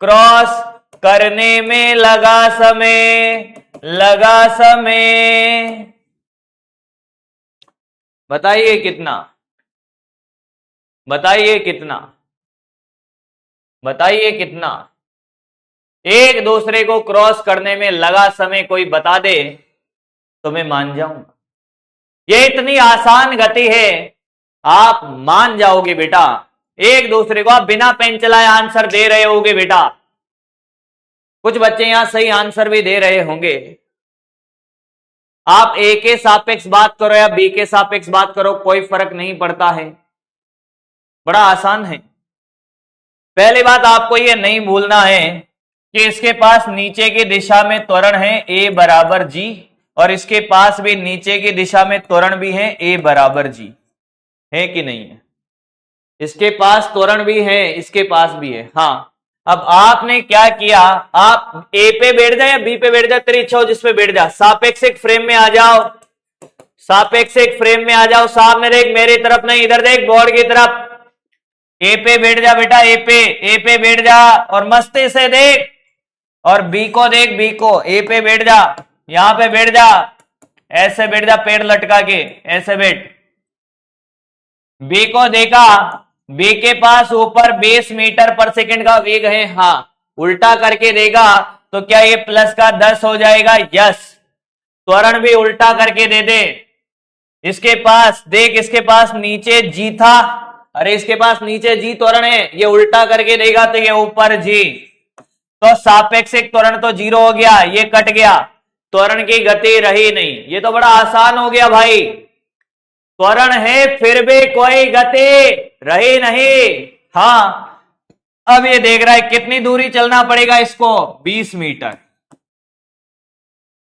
क्रॉस करने में लगा समय, लगा समय। बताइए कितना, बताइए कितना, बताइए कितना। एक दूसरे को क्रॉस करने में लगा समय कोई बता दे तो मैं मान जाऊंगा। ये इतनी आसान गति है, आप मान जाओगे बेटा। एक दूसरे को आप बिना पेन चलाए आंसर दे रहे होगे बेटा। कुछ बच्चे यहां सही आंसर भी दे रहे होंगे। आप ए के सापेक्ष बात करो या बी के सापेक्ष बात करो, कोई फर्क नहीं पड़ता है, बड़ा आसान है। पहली बात आपको यह नहीं भूलना है कि इसके पास नीचे की दिशा में त्वरण है ए बराबर जी, और इसके पास भी नीचे की दिशा में त्वरण भी है ए बराबर जी, है कि नहीं है? इसके पास त्वरण भी है, इसके पास भी है। हाँ, अब आपने क्या किया, आप ए पे बैठ जाए या बी पे बैठ जाए, तेरी इच्छा हो जिस पे बैठ जा, सापेक्षिक फ्रेम में आ जाओ, सापेक्षिक फ्रेम में आ जाओ। सामने देख, मेरी तरफ नहीं, इधर देख, बोर्ड की तरफ। ए पे बैठ जा बेटा, ए पे बैठ जा और मस्ती से देख, और बी को देख, बी को, ए पे बैठ जा, यहां पे बैठ जा, ऐसे बैठ जा, पैर लटका के ऐसे बैठ। बी को देखा, बी के पास ऊपर 20 मीटर पर सेकंड का वेग है। हाँ, उल्टा करके देगा तो क्या ये प्लस का 10 हो जाएगा? यस। त्वरण भी उल्टा करके दे दे। इसके पास देख, इसके पास नीचे जी था, अरे इसके पास नीचे जी त्वरण है, ये उल्टा करके देगा तो ये ऊपर जी, तो सापेक्षिक त्वरण तो 0 हो गया, ये कट गया, त्वरण की गति रही नहीं। ये तो बड़ा आसान हो गया भाई। त्वरण है फिर भी कोई गति रही नहीं। हाँ, अब ये देख रहा है कितनी दूरी चलना पड़ेगा इसको, 20 मीटर।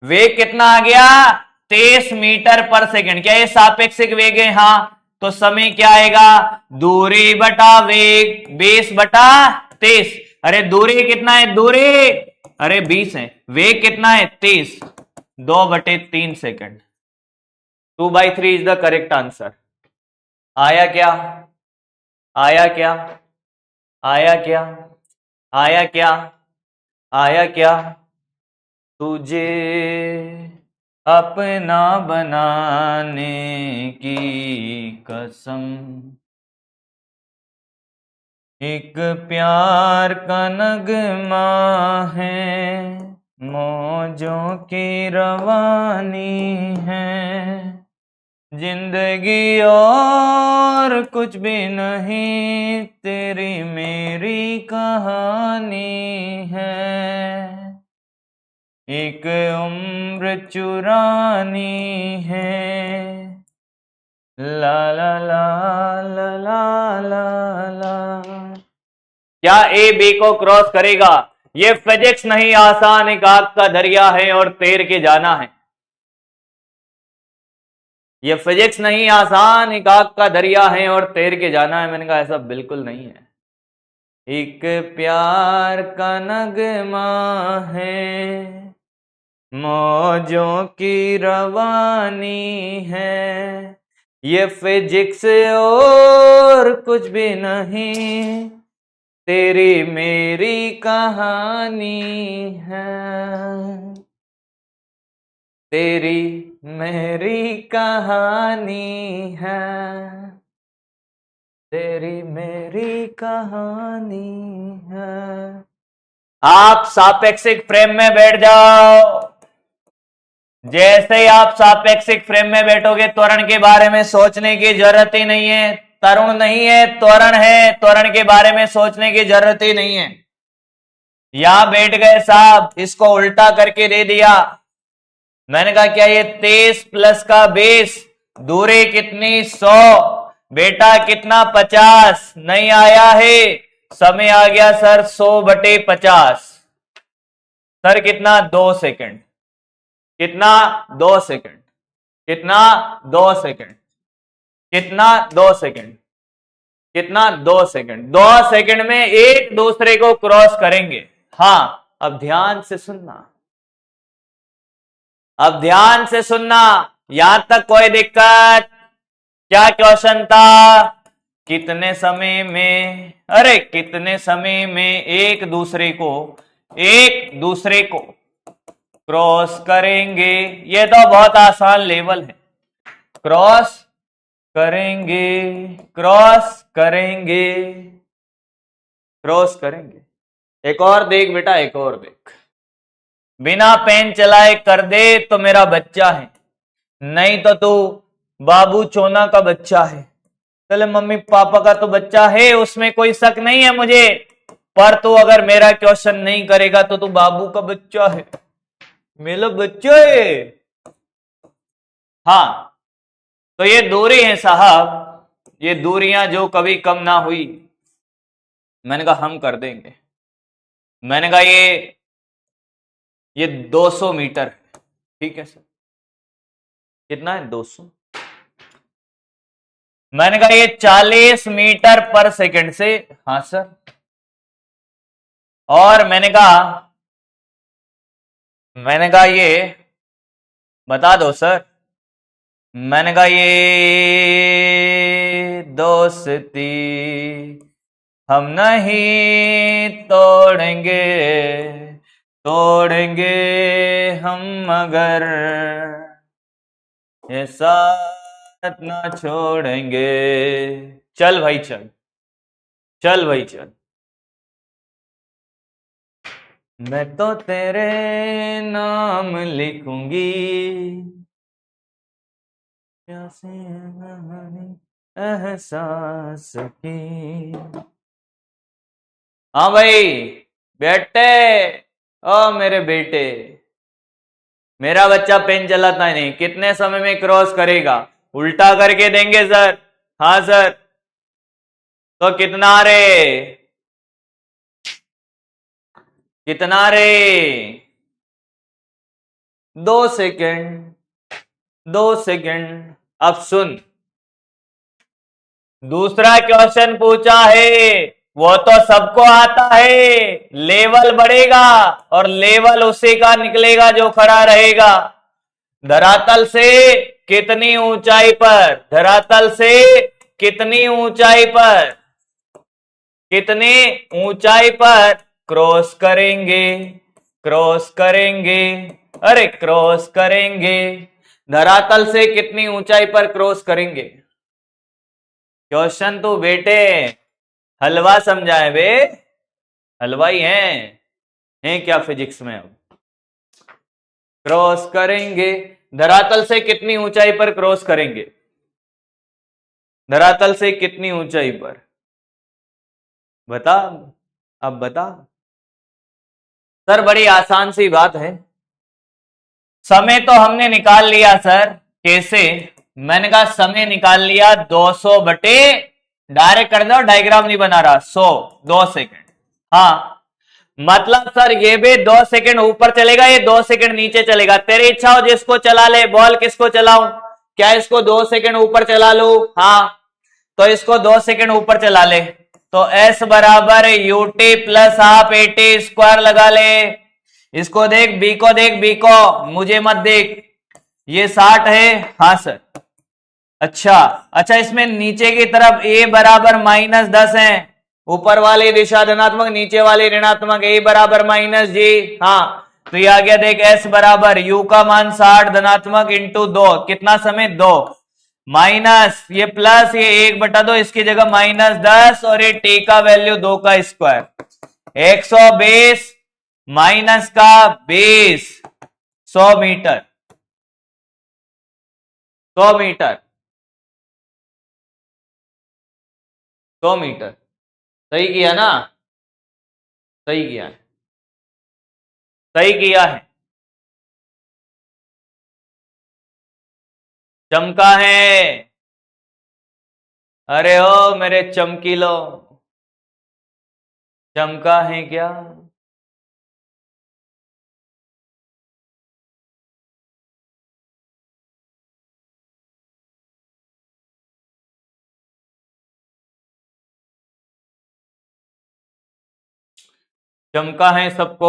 वेग कितना आ गया? 23 मीटर पर सेकंड। क्या ये सापेक्षिक वेग है? हाँ, तो समय क्या आएगा? दूरी बटा वेग, 20 बटा 23। अरे दूरी कितना है? दूरी अरे 20 है, वेग कितना है? 23, 2/3 second. 2/3 is the correct answer. आया क्या? आया क्या? आया क्या? आया क्या? आया क्या? तुझे अपना बनाने की कसम, एक प्यार का नगमा है, मौजों की रवानी है, जिंदगी और कुछ भी नहीं, तेरी मेरी कहानी है, एक उम्र चुरानी है, ला ला ला ला ला ला ला। क्या ए बी को क्रॉस करेगा? ये फिजिक्स नहीं, आसान एक आग का दरिया है और तैर के जाना है। ये फिजिक्स नहीं, आसान एक आग का दरिया है और तैर के जाना है। मैंने कहा ऐसा बिल्कुल नहीं है। एक प्यार का नगमा है, मौजों की रवानी है, ये फिजिक्स और कुछ भी नहीं, तेरी मेरी कहानी है, तेरी मेरी कहानी है, तेरी मेरी कहानी है। आप सापेक्षिक फ्रेम में बैठ जाओ। जैसे ही आप सापेक्षिक फ्रेम में बैठोगे, त्वरण के बारे में सोचने की जरूरत ही नहीं है। तरुण नहीं है, त्वरण है, त्वरण के बारे में सोचने की जरूरत ही नहीं है। यहां बैठ गए साहब, इसको उल्टा करके दे दिया। मैंने कहा क्या ये 23 प्लस का 20, दूरी कितनी? 100, बेटा कितना? 50। नहीं आया है, समय आ गया सर 100/50। सर कितना? 2 सेकंड। कितना? 2 सेकंड। कितना? 2 सेकंड। कितना? 2 सेकंड। कितना? 2 सेकंड। 2 सेकंड में एक दूसरे को क्रॉस करेंगे। हाँ, अब ध्यान से सुनना, अब ध्यान से सुनना। यहां तक कोई दिक्कत? क्या क्वेश्चन था? कितने समय में, अरे कितने समय में एक दूसरे को क्रॉस करेंगे? ये तो बहुत आसान लेवल है। क्रॉस करेंगे, क्रॉस करेंगे, क्रॉस करेंगे। एक और देख बेटा, एक और देख। बिना पेन चलाए कर दे तो मेरा बच्चा है, नहीं तो तू बाबू चोना का बच्चा है। चले मम्मी पापा का तो बच्चा है, उसमें कोई शक नहीं है मुझे, पर तू अगर मेरा क्वेश्चन नहीं करेगा तो तू बाबू का बच्चा है, मेरा बच्चा है। हाँ, तो ये दूरी है साहब, ये दूरियां जो कभी कम ना हुई। मैंने कहा हम कर देंगे। मैंने कहा ये 200 मीटर है। ठीक है सर, कितना है 200। मैंने कहा ये 40 मीटर पर सेकंड से। हाँ सर। और मैंने कहा ये बता दो सर। मैंने कहा ये दोस्ती हम नहीं तोड़ेंगे, तोड़ेंगे हम मगर ये साथ ना छोड़ेंगे। चल भाई चल, चल भाई चल। मैं तो तेरे नाम लिखूंगी प्यासे एहसास की। हाँ भाई बेटे, ओ मेरे बेटे, मेरा बच्चा पेन चलाता नहीं, कितने समय में क्रॉस करेगा? उल्टा करके देंगे सर। हाँ सर। तो कितना रे, कितना रे? 2 सेकंड, 2 सेकंड। अब सुन, दूसरा क्वेश्चन पूछा है, वो तो सबको आता है, लेवल बढ़ेगा और लेवल उसी का निकलेगा जो खड़ा रहेगा। धरातल से कितनी ऊंचाई पर, धरातल से कितनी ऊंचाई पर, कितनी ऊंचाई पर क्रॉस करेंगे, क्रॉस करेंगे, अरे क्रॉस करेंगे। धरातल से कितनी ऊंचाई पर क्रॉस करेंगे? क्वेश्चन तो बेटे हलवा समझाए बे, हलवाई हैं क्या फिजिक्स में? अब क्रॉस करेंगे, धरातल से कितनी ऊंचाई पर क्रॉस करेंगे? धरातल से कितनी ऊंचाई पर बता, अब बता। सर बड़ी आसान सी बात है, समय तो हमने निकाल लिया सर। कैसे? मैंने कहा समय निकाल लिया 200 बटे, डायरेक्ट कर दो, डायग्राम नहीं बना रहा, 100, 2 सेकंड। हाँ मतलब सर ये भी 2 सेकंड ऊपर चलेगा, ये 2 सेकंड नीचे चलेगा। तेरी इच्छा हो जिसको चला ले, बोल किसको चलाऊं? क्या इसको 2 सेकंड ऊपर चला लू? हाँ, तो इसको 2 सेकंड ऊपर चला ले, तो S बराबर UT plus half eighty square लगा ले। इसको देख, बी को देख, बी को, मुझे मत देख, ये 60 है। हाँ सर। अच्छा अच्छा, इसमें नीचे की तरफ a बराबर -10 है, ऊपर वाली दिशा धनात्मक, नीचे वाली ऋणात्मक, a बराबर -g। हाँ, तो ये आ गया देख, s बराबर u का मान 60 धनात्मक इंटू 2, कितना समय 2, माइनस ये प्लस ये 1/2, इसकी जगह -10 और ये t का वैल्यू 2 का स्क्वायर, 120 माइनस का 20, 100 मीटर, 100 मीटर, 100 मीटर। सही किया ना? सही किया है, सही किया है। चमका है, अरे ओ मेरे चमकीलो, चमका है क्या? चमका है सबको?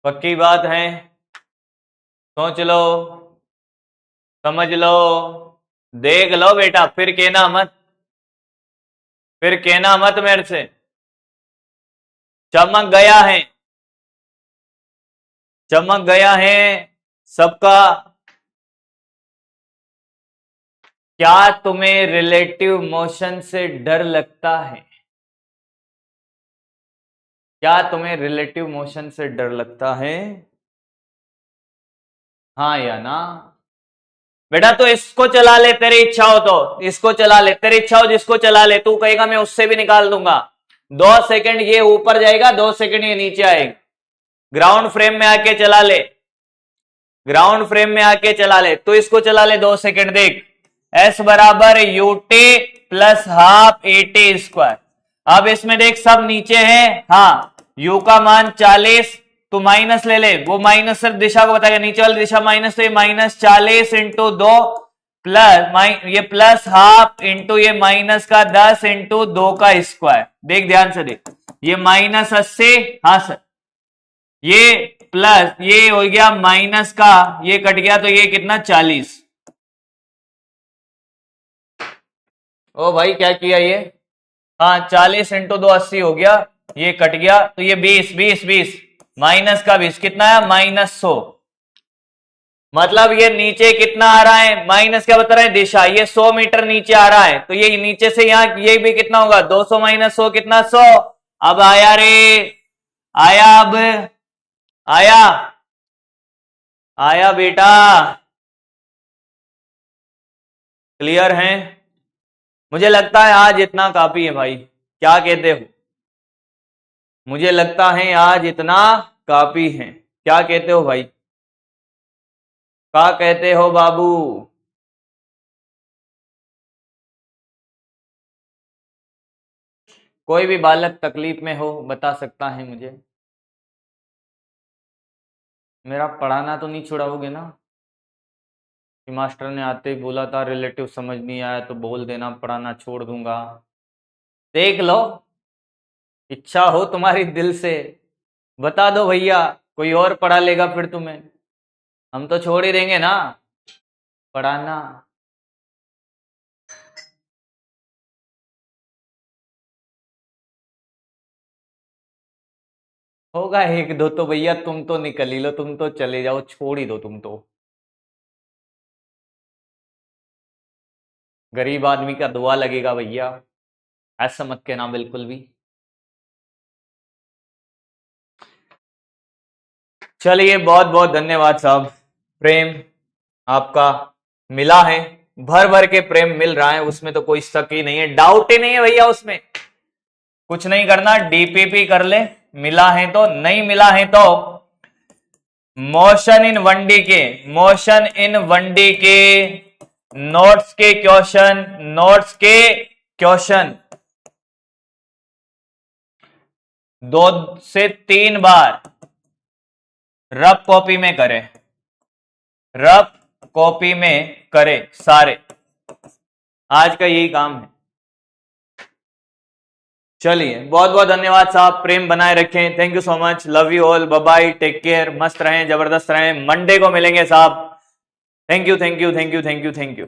पक्की बात है? सोच लो, समझ लो, देख लो बेटा, फिर कहना मत, फिर कहना मत मेरे से। चमक गया है, चमक गया है सबका। क्या तुम्हें रिलेटिव मोशन से डर लगता है? क्या तुम्हें रिलेटिव मोशन से डर लगता है? हाँ या ना? बेटा तो इसको चला ले, तेरी इच्छा हो तो इसको चला ले, तेरी इच्छा हो जिसको चला ले, तू कहेगा मैं उससे भी निकाल दूंगा। 2 सेकंड ये ऊपर जाएगा, 2 सेकंड ये नीचे आएगा। ग्राउंड फ्रेम में आके चला ले, ग्राउंड फ्रेम में आके चला ले, तो इसको चला ले 2 सेकंड। देख S बराबर UT plus half eighty square. अब इसमें देख सब नीचे है, हाँ u का मान 40, तो माइनस ले ले, वो माइनस सिर्फ दिशा को बताएगा, नीचे वाली दिशा माइनस, तो ये -40 इंटू 2 प्लस ये प्लस हाफ इंटू ये माइनस का 10 इंटू 2 का स्क्वायर। देख ध्यान से देख, ये -80, हाँ सर, ये प्लस ये हो गया माइनस का, ये कट गया तो ये कितना 40। ओ भाई क्या किया ये, हाँ 40 इंटू 2 80 हो गया, ये कट गया तो ये 20 20 20 माइनस का 20 कितना है -100। मतलब ये नीचे कितना आ रहा है, माइनस क्या बता रहा है दिशा, ये 100 मीटर नीचे आ रहा है, तो ये नीचे से यहाँ ये भी कितना होगा 200 माइनस 100 कितना 100। अब आया रे, आया, अब आया, आया बेटा, क्लियर है? मुझे लगता है आज इतना काफी है भाई, क्या कहते हो? मुझे लगता है आज इतना काफी है, क्या कहते हो भाई? क्या कहते हो बाबू? कोई भी बालक तकलीफ में हो बता सकता है मुझे। मेरा पढ़ाना तो नहीं छुड़ाओगे ना? कि मास्टर ने आते ही बोला था रिलेटिव समझ नहीं आया तो बोल देना, पढ़ाना छोड़ दूंगा। देख लो, इच्छा हो तुम्हारी दिल से बता दो भैया, कोई और पढ़ा लेगा फिर तुम्हें, हम तो छोड़ ही देंगे ना पढ़ाना। होगा एक दो तो भैया, तुम तो निकल ही लो, तुम तो चले जाओ, छोड़ ही दो तुम तो। गरीब आदमी का दुआ लगेगा भैया, ऐसा मत कहना बिल्कुल भी। चलिए बहुत बहुत धन्यवाद साहब, प्रेम आपका मिला है, भर भर के प्रेम मिल रहा है, उसमें तो कोई शक ही नहीं है, डाउट ही नहीं है भैया उसमें। कुछ नहीं करना, डीपीपी कर ले, मिला है तो, नहीं मिला है तो मोशन इन 1D के, मोशन इन 1D के नोट्स के क्वेश्चन, नोट्स के क्वेश्चन 2 से 3 बार रफ कॉपी में करें, रफ कॉपी में करें सारे, आज का यही काम है। चलिए बहुत बहुत धन्यवाद साहब, प्रेम बनाए रखें, thank you so much, love you all, bye bye, take care, मस्त रहें, जबरदस्त रहें, मंडे को मिलेंगे साहब, thank you thank you thank you thank you thank you.